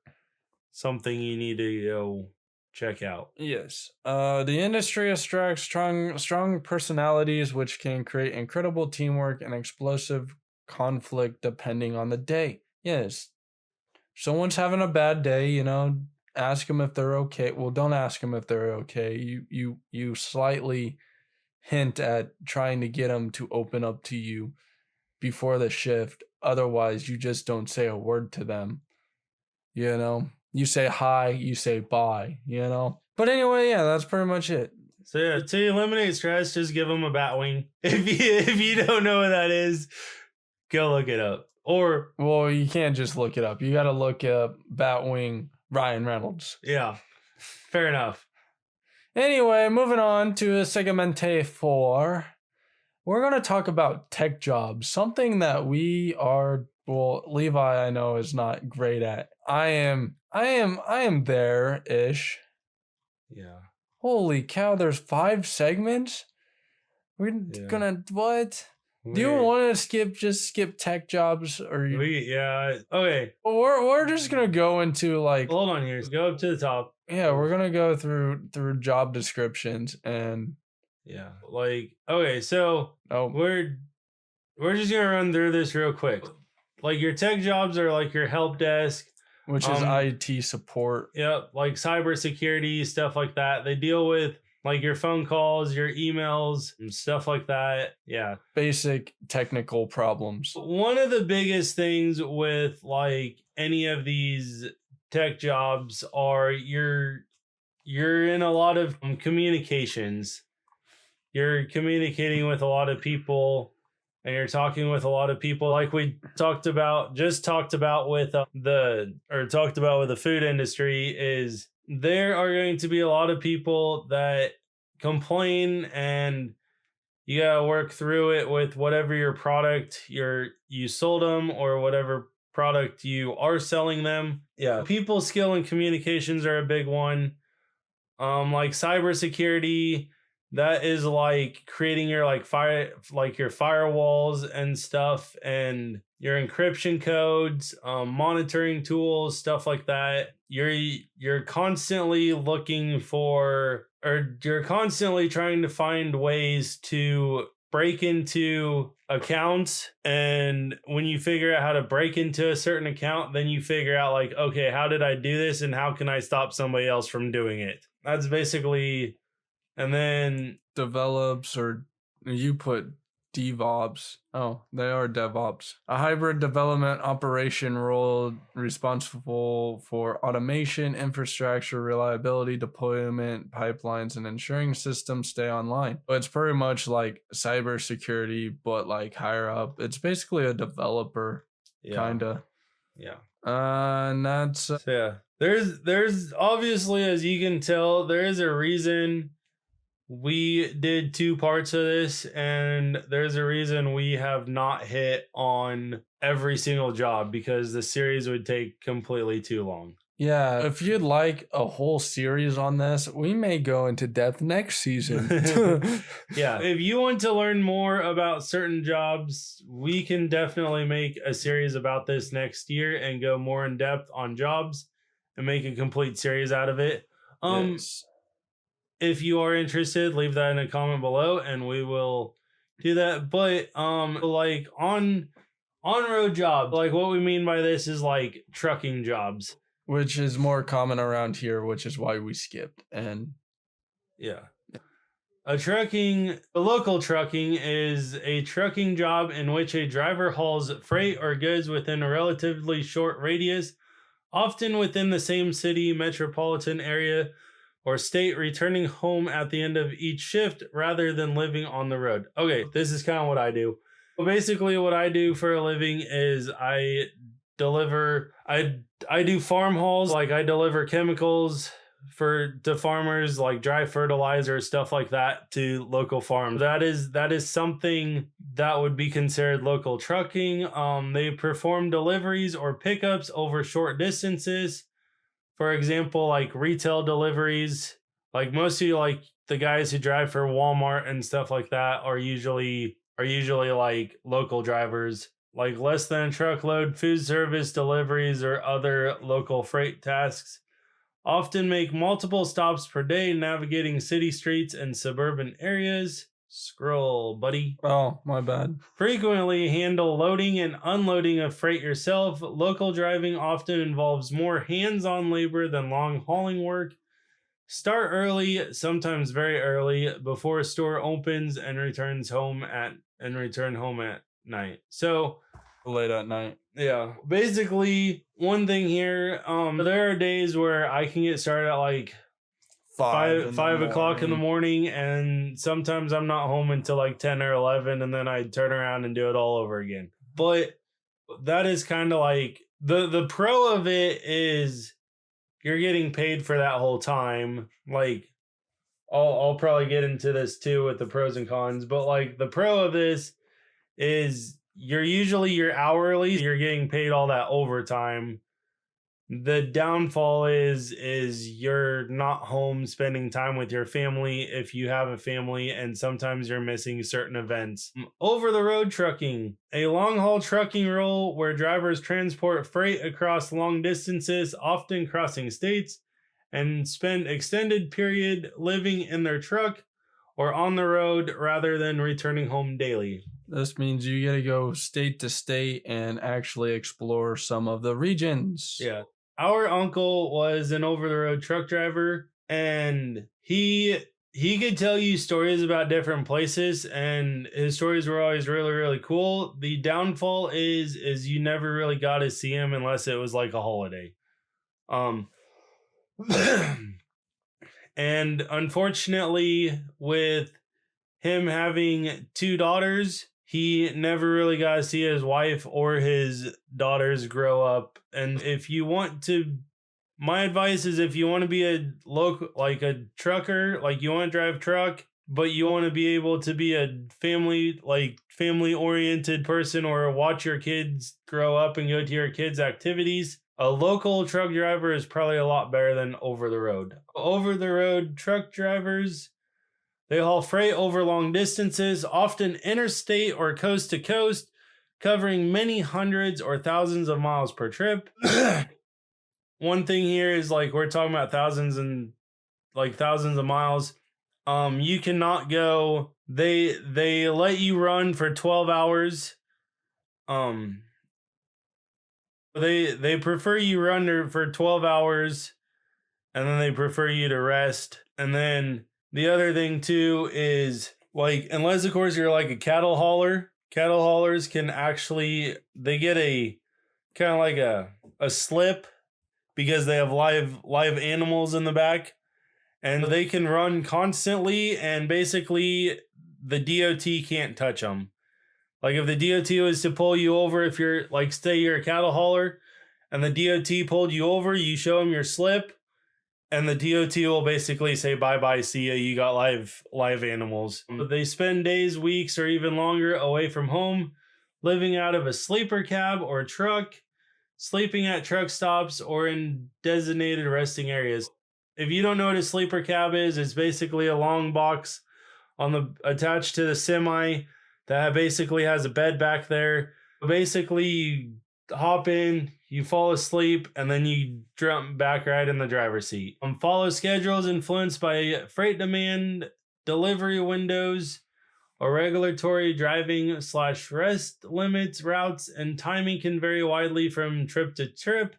something you need to go check out. Yes. The industry attracts strong personalities, which can create incredible teamwork and explosive conflict depending on the day. Yes. Someone's having a bad day, you know, ask them if they're okay. Well, don't ask them if they're okay. You slightly hint at trying to get them to open up to you before the shift. Otherwise, you just don't say a word to them. You know, you say hi, you say bye, you know. But anyway, yeah, that's pretty much it. So yeah, to eliminate stress, just give them a bat wing. If you don't know what that is, go look it up. Or, well, you can't just look it up. You got to look up Batwing Ryan Reynolds. Yeah, fair enough. Anyway, moving on to Segmente 4. We're going to talk about tech jobs, something that we are, well, Levi, I know, is not great at. I am there-ish. Yeah. Holy cow, there's 5 segments? We're gonna, what? Do you want to skip tech jobs, or okay? Well, we're just gonna go into like. Hold on here. Go up to the top. Yeah, we're gonna go through job descriptions and. Yeah, like okay, so we're just gonna run through this real quick. Like your tech jobs are like your help desk, which is IT support. Yep, like cybersecurity stuff like that. They deal with like your phone calls, your emails, and stuff like that. Yeah. Basic technical problems. One of the biggest things with like any of these tech jobs are you're in a lot of communications. You're communicating with a lot of people and you're talking with a lot of people, like we talked about with the food industry, is there are going to be a lot of people that complain, and you gotta work through it with whatever your product you sold them, or whatever product you are selling them. Yeah, people skill and communications are a big one. Like cybersecurity, that is like creating your like your firewalls and stuff, and your encryption codes, monitoring tools, stuff like that. You're constantly looking for, or you're constantly trying to find ways to break into accounts, and when you figure out how to break into a certain account, then you figure out like, okay, how did I do this, and how can I stop somebody else from doing it? That's basically. And then Develops, or you put DevOps. Oh, they are DevOps. A hybrid development operation role responsible for automation, infrastructure, reliability, deployment, pipelines, and ensuring systems stay online. But it's pretty much like cybersecurity, but like higher up. It's basically a developer, kinda. Yeah. And that's So yeah. There's obviously, as you can tell, there is a reason we did 2 parts of this, and there's a reason we have not hit on every single job, because the series would take completely too long. Yeah, if you'd like a whole series on this, we may go into depth next season. Yeah, if you want to learn more about certain jobs, we can definitely make a series about this next year and go more in depth on jobs and make a complete series out of it. Yes. If you are interested, leave that in a comment below and we will do that. But like on road jobs, like what we mean by this is like trucking jobs, which is more common around here, which is why we skipped. And yeah. A local trucking is a trucking job in which a driver hauls freight or goods within a relatively short radius, often within the same city, metropolitan area, or state, returning home at the end of each shift rather than living on the road. Okay, this is kind of what I do. Well, basically what I do for a living is I do farm hauls. Like I deliver chemicals to farmers, like dry fertilizer, stuff like that, to local farms. That is something that would be considered local trucking. They perform deliveries or pickups over short distances. For example, like retail deliveries, like mostly like the guys who drive for Walmart and stuff like that are usually like local drivers. Like less than a truckload food service deliveries or other local freight tasks often make multiple stops per day, navigating city streets and suburban areas. Scroll, buddy. Oh, my bad. Frequently handle loading and unloading of freight yourself. Local driving often involves more hands-on labor than long hauling work. Start early, sometimes very early, before a store opens, and return home at night. So late at night. Yeah. Basically, one thing here, there are days where I can get started at like 5 o'clock in the morning, and sometimes I'm not home until like 10 or 11, and then I turn around and do it all over again. But that is kind of like the pro of it is you're getting paid for that whole time. Like I'll probably get into this too with the pros and cons, but like the pro of this is you're hourly, you're getting paid all that overtime. The downfall is you're not home spending time with your family if you have a family, and sometimes you're missing certain events. Over the road trucking, a long haul trucking role where drivers transport freight across long distances, often crossing states, and spend extended period living in their truck or on the road rather than returning home daily. This means you gotta go state to state and actually explore some of the regions. Yeah. Our uncle was an over-the-road truck driver, and he could tell you stories about different places, and his stories were always really, really cool. The downfall is you never really got to see him unless it was like a holiday. And unfortunately, with him having 2 daughters, he never really got to see his wife or his daughters grow up. And if you want to My advice is if you want to be a local, like a trucker, like you want to drive truck, but you want to be able to be a family oriented person or watch your kids grow up and go to your kids' activities, a local truck driver is probably a lot better than over the road. Over the road truck drivers, they haul freight over long distances, often interstate or coast to coast, covering many hundreds or thousands of miles per trip. One thing here is like we're talking about thousands of miles. You cannot go. They let you run for 12 hours. They prefer you run for 12 hours, and then they prefer you to rest. And then the other thing too is like, unless of course you're like a cattle hauler, cattle haulers can actually, they get a kind of like a slip because they have live animals in the back, and they can run constantly, and basically the DOT can't touch them. Like if the DOT was to pull you over, if you're like, say you're a cattle hauler and the DOT pulled you over, you show them your slip, and the DOT will basically say, bye-bye, see ya, you got live animals. But they spend days, weeks, or even longer away from home, living out of a sleeper cab or truck, sleeping at truck stops, or in designated resting areas. If you don't know what a sleeper cab is, it's basically a long box attached to the semi that basically has a bed back there. Basically, you hop in, you fall asleep, and then you jump back right in the driver's seat. Follow schedules influenced by freight demand, delivery windows, or regulatory driving / rest limits, routes, and timing can vary widely from trip to trip.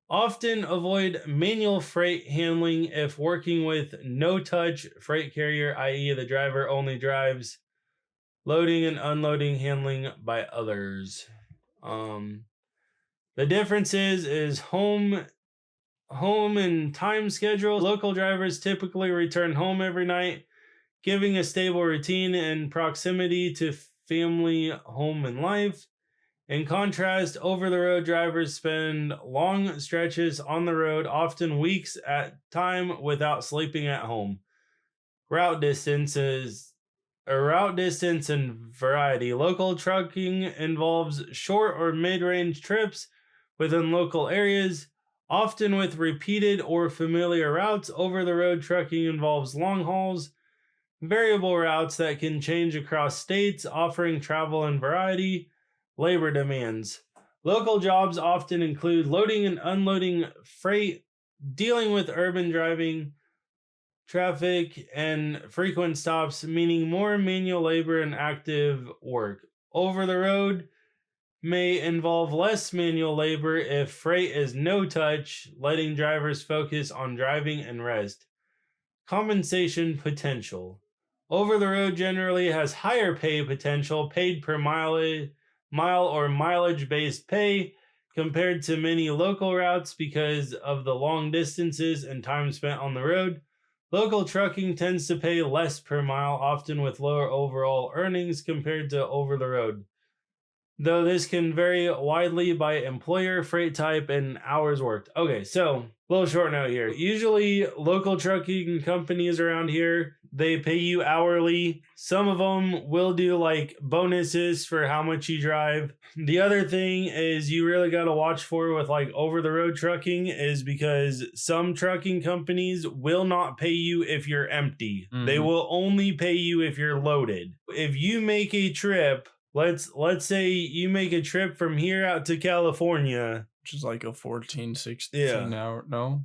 Often avoid manual freight handling if working with no-touch freight carrier, i.e. the driver only drives. Loading and unloading handling by others. The difference is home and time schedule. Local drivers typically return home every night, giving a stable routine and proximity to family, home, and life. In contrast, over-the-road drivers spend long stretches on the road, often weeks at time, without sleeping at home. Route distance and variety. Local trucking involves short or mid-range trips within local areas, often with repeated or familiar routes. Over-the-road trucking involves long hauls, variable routes that can change across states, offering travel and variety. Labor demands. Local jobs often include loading and unloading freight, dealing with urban driving, traffic, and frequent stops, meaning more manual labor and active work. Over the road may involve less manual labor if freight is no touch, letting drivers focus on driving and rest. Compensation potential. Over the road generally has higher pay potential, paid per mile or mileage based pay, compared to many local routes because of the long distances and time spent on the road. Local trucking tends to pay less per mile, often with lower overall earnings compared to over the road, though this can vary widely by employer, freight type, and hours worked. Okay, so little short note here. Usually local trucking companies around here, they pay you hourly. Some of them will do like bonuses for how much you drive. The other thing is you really got to watch for with like over the road trucking is because some trucking companies will not pay you if you're empty. Mm-hmm. They will only pay you if you're loaded. If you make a trip, let's say you make a trip from here out to California, which is like a 16 hour. No,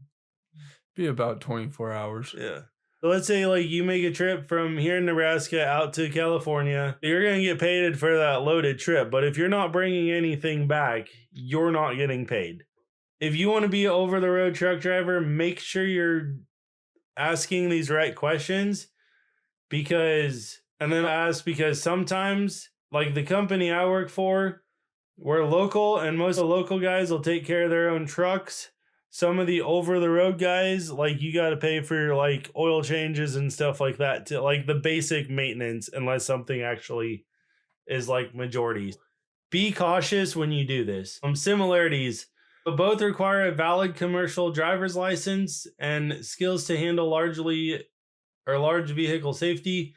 be about 24 hours. Yeah. So let's say like you make a trip from here in Nebraska out to California. You're going to get paid for that loaded trip. But if you're not bringing anything back, you're not getting paid. If you want to be an over the road truck driver, make sure you're asking these right questions because sometimes like the company I work for, we're local, and most of the local guys will take care of their own trucks. Some of the over-the-road guys, like, you got to pay for your, like, oil changes and stuff like that, to, like, the basic maintenance, unless something actually is, like, majority. Be cautious when you do this. Similarities. But both require a valid commercial driver's license and skills to handle large vehicle safety.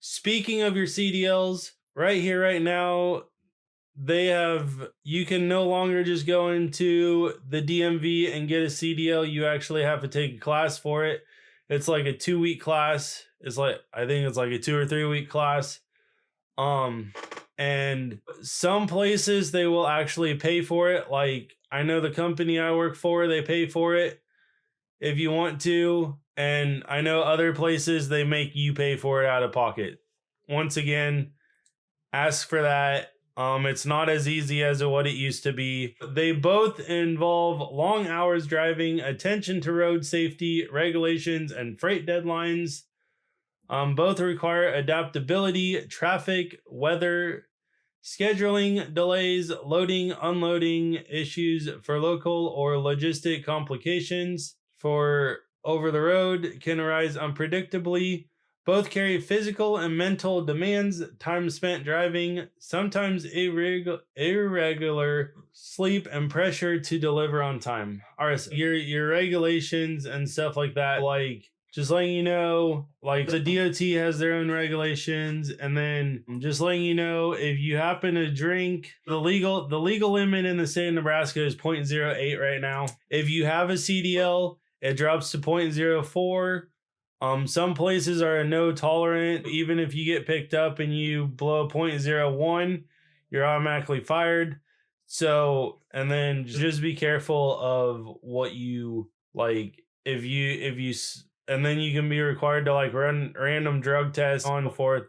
Speaking of your CDLs, right here, right now, you can no longer just go into the DMV and get a CDL. You actually have to take a class for it. It's like a 2-week class. I think it's like a 2 or 3 week class. And some places they will actually pay for it. Like, I know the company I work for, they pay for it if you want to. And I know other places they make you pay for it out of pocket. Once again, ask for that. It's not as easy as what it used to be. They both involve long hours driving, attention to road safety, regulations, and freight deadlines. Both require adaptability, traffic, weather, scheduling, delays, loading, unloading issues for local or logistic complications. For over the road can arise unpredictably. Both carry physical and mental demands, time spent driving, sometimes irregular sleep, and pressure to deliver on time. All right, so your regulations and stuff like that, like just letting you know, like the DOT has their own regulations, and then just letting you know, if you happen to drink, the legal limit in the state of Nebraska is 0.08 right now. If you have a CDL, it drops to 0.04. Some places are no tolerant. Even if you get picked up and you blow 0.01, you're automatically fired. So, and then just be careful of what you like. And then you can be required to like run random drug tests on and forth.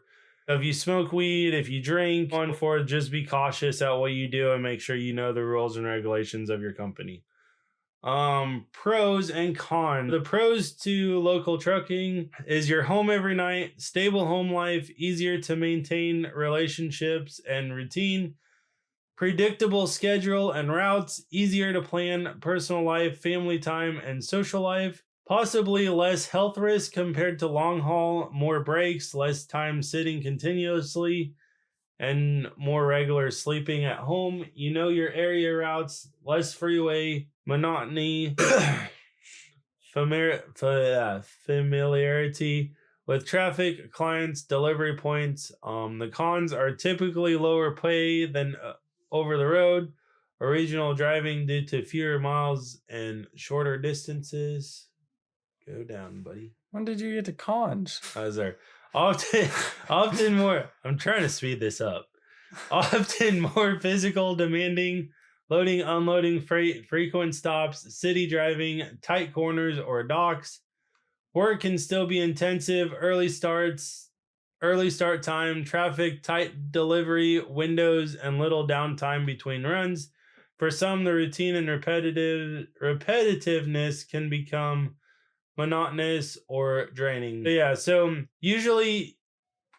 If you smoke weed, if you drink on and forth, just be cautious at what you do and make sure you know the rules and regulations of your company. Pros and cons. The pros to local trucking is your home every night, stable home life, easier to maintain relationships and routine, predictable schedule and routes, easier to plan personal life, family time, and social life, possibly less health risk compared to long haul, more breaks, less time sitting continuously, and more regular sleeping at home. You know your area routes, less freeway monotony, familiarity with traffic, clients, delivery points. The cons are typically lower pay than over the road or regional driving due to fewer miles and shorter distances. Go down, buddy. When did you get to cons? I was there. Often more. I'm trying to speed this up. Often more physical, demanding, loading, unloading freight, frequent stops, city driving, tight corners or docks. Work can still be intensive, early start time, traffic, tight delivery windows, and little downtime between runs. For some, the routine and repetitiveness can become monotonous or draining. But yeah, so usually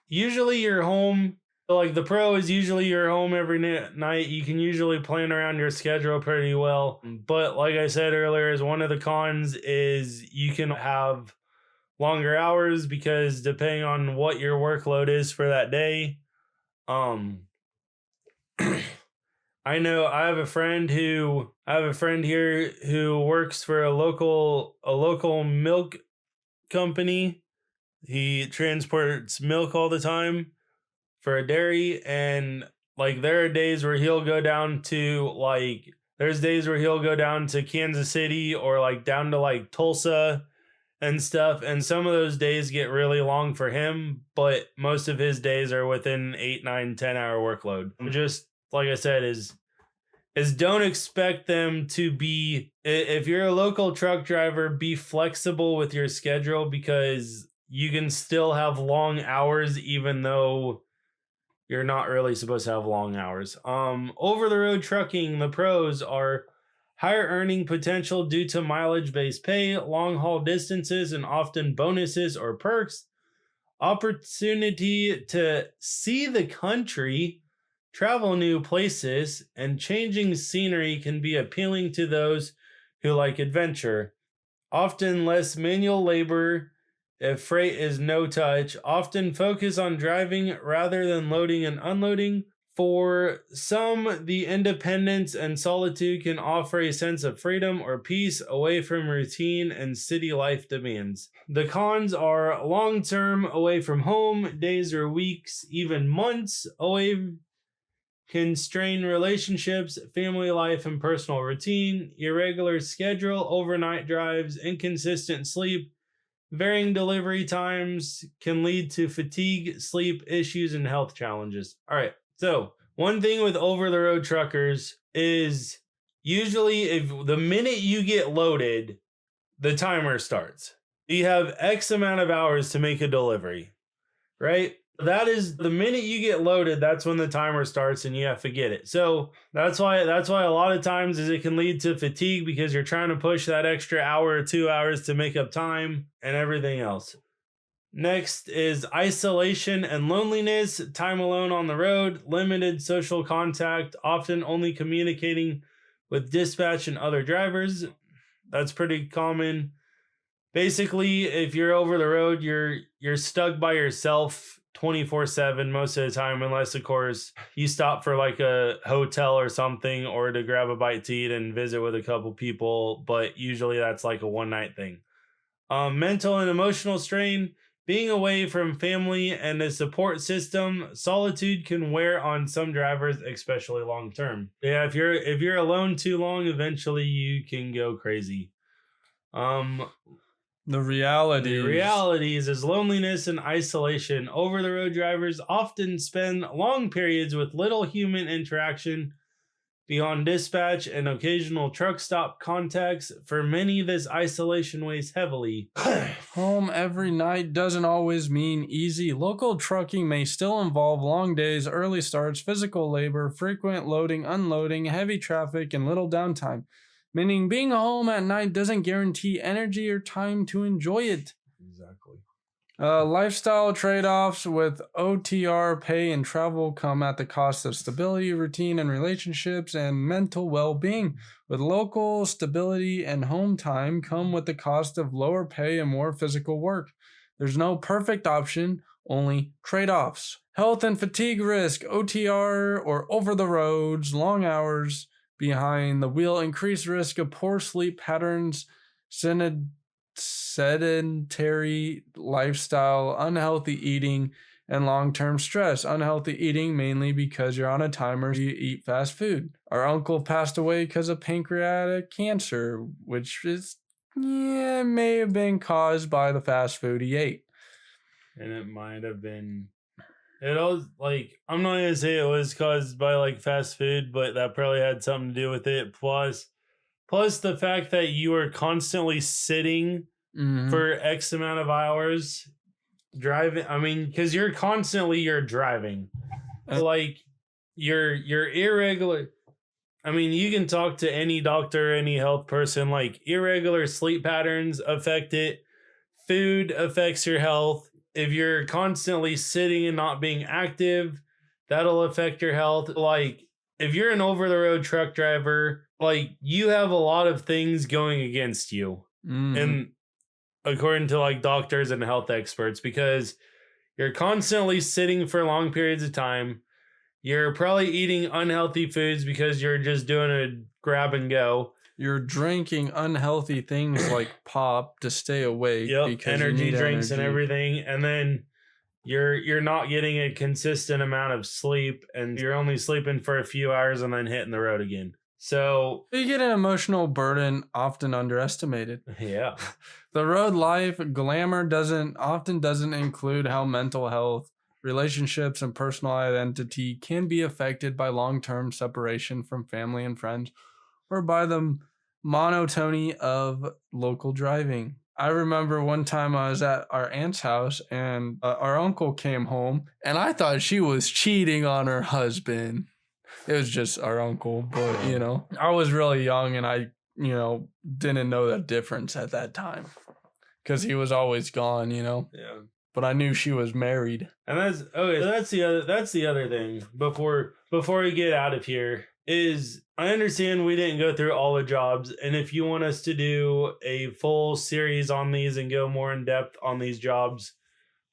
you're home. Like the pro is usually you're home every night. You can usually plan around your schedule pretty well. But like I said earlier, is one of the cons is you can have longer hours because depending on what your workload is for that day. I know I have a friend here who works for a local milk company. He transports milk all the time for a dairy, and like there are days where he'll go down to Kansas City or like down to like Tulsa and stuff, and some of those days get really long for him, but most of his days are within 8, 9, 10 hour workload. Just like I said, is don't expect them to be, if you're a local truck driver, be flexible with your schedule because you can still have long hours even though you're not really supposed to have long hours. Over the road trucking, the pros are higher earning potential due to mileage-based pay, long haul distances, and often bonuses or perks. Opportunity to see the country, travel new places, and changing scenery can be appealing to those who like adventure. Often less manual labor if freight is no touch. Often focus on driving rather than loading and unloading. For some, the independence and solitude can offer a sense of freedom or peace away from routine and city life demands. The cons are long-term away from home, days or weeks, even months away can strain relationships, family life, and personal routine. Irregular schedule, overnight drives, inconsistent sleep, varying delivery times can lead to fatigue, sleep issues, and health challenges. All right. So, one thing with over the road truckers is usually if the minute you get loaded, the timer starts. You have X amount of hours to make a delivery, right? That is the minute you get loaded, that's when the timer starts and you have to get it. So that's why a lot of times is it can lead to fatigue because you're trying to push that extra hour or 2 hours to make up time and everything else. Next is isolation and loneliness, time alone on the road, limited social contact, often only communicating with dispatch and other drivers. That's pretty common. Basically, if you're over the road, you're stuck by yourself 24/7 most of the time, unless of course you stop for like a hotel or something or to grab a bite to eat and visit with a couple people, but usually that's like a one night thing. Mental and emotional strain, being away from family and a support system, solitude can wear on some drivers, especially long term. Yeah, if you're alone too long, eventually you can go crazy. The realities is loneliness and isolation. Over the road drivers often spend long periods with little human interaction beyond dispatch and occasional truck stop contacts. For many, this isolation weighs heavily. Home every night doesn't always mean easy. Local trucking may still involve long days, early starts, physical labor, frequent loading, unloading, heavy traffic, and little downtime. Meaning being home at night doesn't guarantee energy or time to enjoy it. Exactly. Lifestyle trade-offs with OTR pay and travel come at the cost of stability, routine, and relationships and mental well-being. With local stability and home time come with the cost of lower pay and more physical work. There's no perfect option, only trade-offs. Health and fatigue risk, OTR or over the roads, long hours behind the wheel, increased risk of poor sleep patterns, sedentary lifestyle, unhealthy eating, and long-term stress. Unhealthy eating mainly because you're on a timer, you eat fast food. Our uncle passed away because of pancreatic cancer, which may have been caused by the fast food he ate. And it might have been. It was like, I'm not gonna say it was caused by like fast food, but that probably had something to do with it. Plus the fact that you are constantly sitting for X amount of hours driving. I mean, because you're driving. Like you're irregular. I mean, you can talk to any doctor, any health person. Like irregular sleep patterns affect it. Food affects your health. If you're constantly sitting and not being active, that'll affect your health. Like, if you're an over-the-road truck driver, like, you have a lot of things going against you. And according to, like, doctors and health experts, because you're constantly sitting for long periods of time. You're probably eating unhealthy foods because you're just doing a grab and go. You're drinking unhealthy things like pop to stay awake. Because energy drinks and everything. And then you're not getting a consistent amount of sleep and you're only sleeping for a few hours and then hitting the road again. So you get an emotional burden often underestimated. Yeah. The road life glamour doesn't include how mental health, relationships, and personal identity can be affected by long-term separation from family and friends or by the monotony of local driving. I remember one time I was at our aunt's house and our uncle came home and I thought she was cheating on her husband. It was just our uncle, but I was really young and I, didn't know the difference at that time because he was always gone, Yeah. But I knew she was married. And that's okay. So that's the other thing before we get out of here is I understand we didn't go through all the jobs, and if you want us to do a full series on these and go more in depth on these jobs,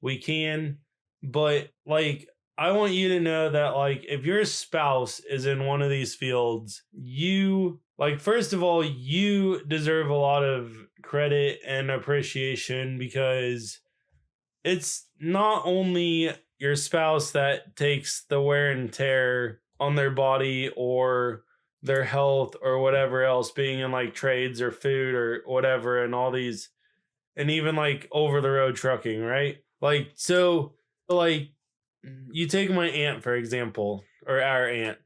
we can. But like I want you to know that, like, if your spouse is in one of these fields, you, like, first of all, you deserve a lot of credit and appreciation, because it's not only your spouse that takes the wear and tear on their body or their health or whatever else, being in like trades or food or whatever, and all these, and even like over the road trucking, right? Like, so, like, you take my aunt, for example, or our aunt.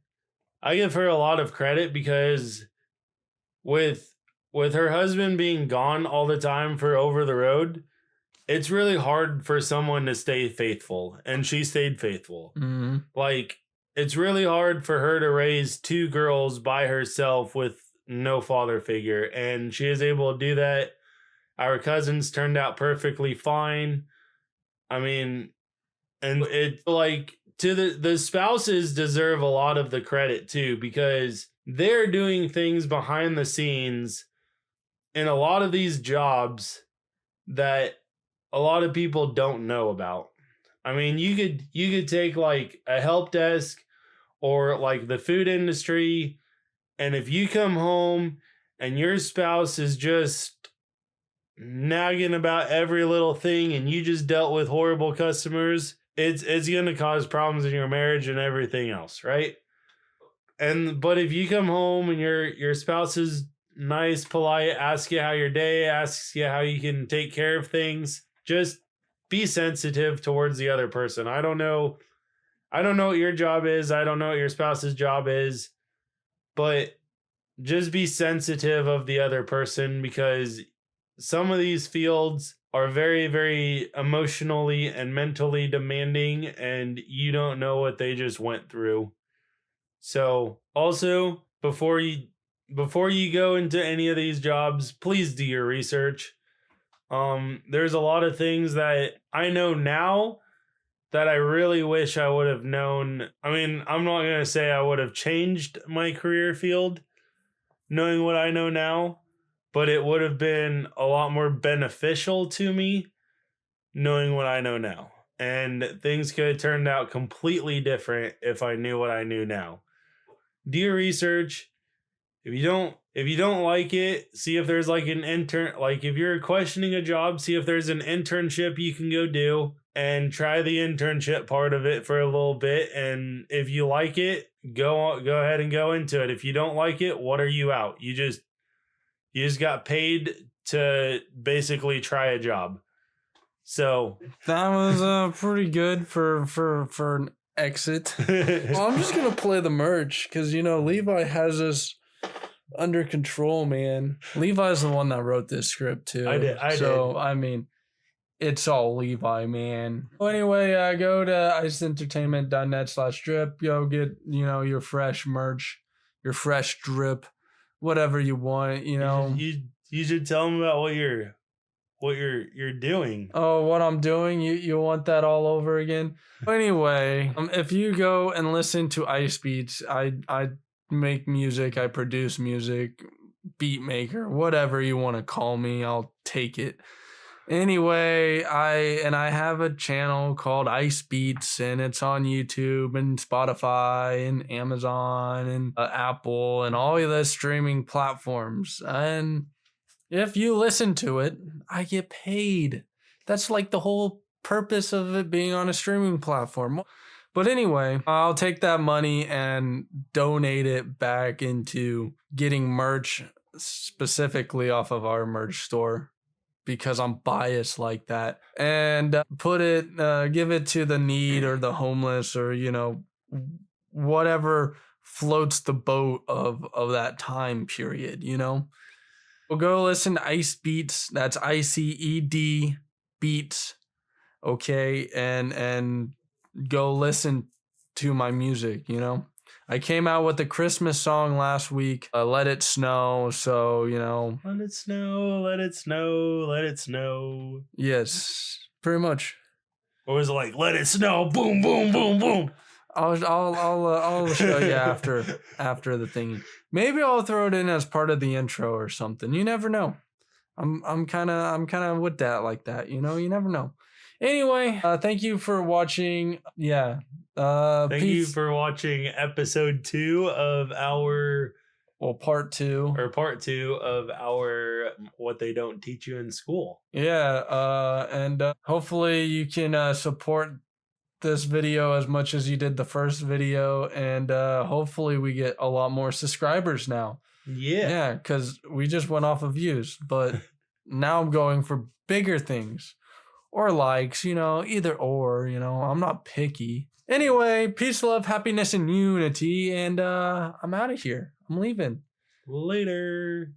I give her a lot of credit because with her husband being gone all the time for over the road, it's really hard for someone to stay faithful, and she stayed faithful. Mm-hmm. Like, it's really hard for her to raise two girls by herself with no father figure, and she is able to do that. Our cousins turned out perfectly fine. I mean, and it, like, to the spouses deserve a lot of the credit too, because they're doing things behind the scenes in a lot of these jobs that a lot of people don't know about. I mean, you could take like a help desk or like the food industry, and if you come home and your spouse is just nagging about every little thing and you just dealt with horrible customers, it's going to cause problems in your marriage and everything else, right? But if you come home and your spouse is nice, polite, asks you how your day, asks you how you can take care of things, just be sensitive towards the other person. I don't know what your job is. I don't know what your spouse's job is, but just be sensitive of the other person, because some of these fields are very, very emotionally and mentally demanding, and you don't know what they just went through. So also, before you go into any of these jobs, please do your research. There's a lot of things that I know now that I really wish I would have known. I mean, I'm not going to say I would have changed my career field knowing what I know now, but it would have been a lot more beneficial to me knowing what I know now. And things could have turned out completely different if I knew what I knew now. Do your research. If you don't like it, see if there's like an intern, like if you're questioning a job, see if there's an internship you can go do and try the internship part of it for a little bit. And if you like it, go ahead and go into it. If you don't like it, what are you out? You just got paid to basically try a job. So that was pretty good for an exit. Well, I'm just gonna play the merch because Levi has us under control, man. Levi's the one that wrote this script too. I did. I mean, it's all Levi, man. Well, anyway, go to ICEDentertainment.net/drip. Go get your fresh merch, your fresh drip, whatever you want. You should tell them about what you're doing. Oh, what I'm doing? You want that all over again? Anyway, if you go and listen to Ice Beats, I make music, I produce music, beat maker, whatever you want to call me, I'll take it. Anyway, I have a channel called Ice Beats, and it's on YouTube and Spotify and Amazon and Apple and all of the streaming platforms. And if you listen to it, I get paid. That's like the whole purpose of it being on a streaming platform. But anyway, I'll take that money and donate it back into getting merch, specifically off of our merch store, because I'm biased like that, and give it to the need or the homeless or, whatever floats the boat of that time period, Well, go listen to Ice Beats. That's ICED Beats. Okay. And go listen to my music, I came out with a Christmas song last week, Let It Snow. So, let it snow, let it snow, let it snow. Yes, pretty much. Or was it like, let it snow, boom, boom, boom, boom? I'll show you after the thing. Maybe I'll throw it in as part of the intro or something. You never know. I'm kind of with that like that, you never know. Anyway, thank you for watching. Yeah. Thank you for watching episode 2 of our part 2 of our What They Don't Teach You in School. Yeah, and hopefully you can support this video as much as you did the first video, and hopefully we get a lot more subscribers now. Yeah, because we just went off of views, but now I'm going for bigger things or likes, either or, I'm not picky. Anyway, peace, love, happiness, and unity, and I'm out of here. I'm leaving. Later.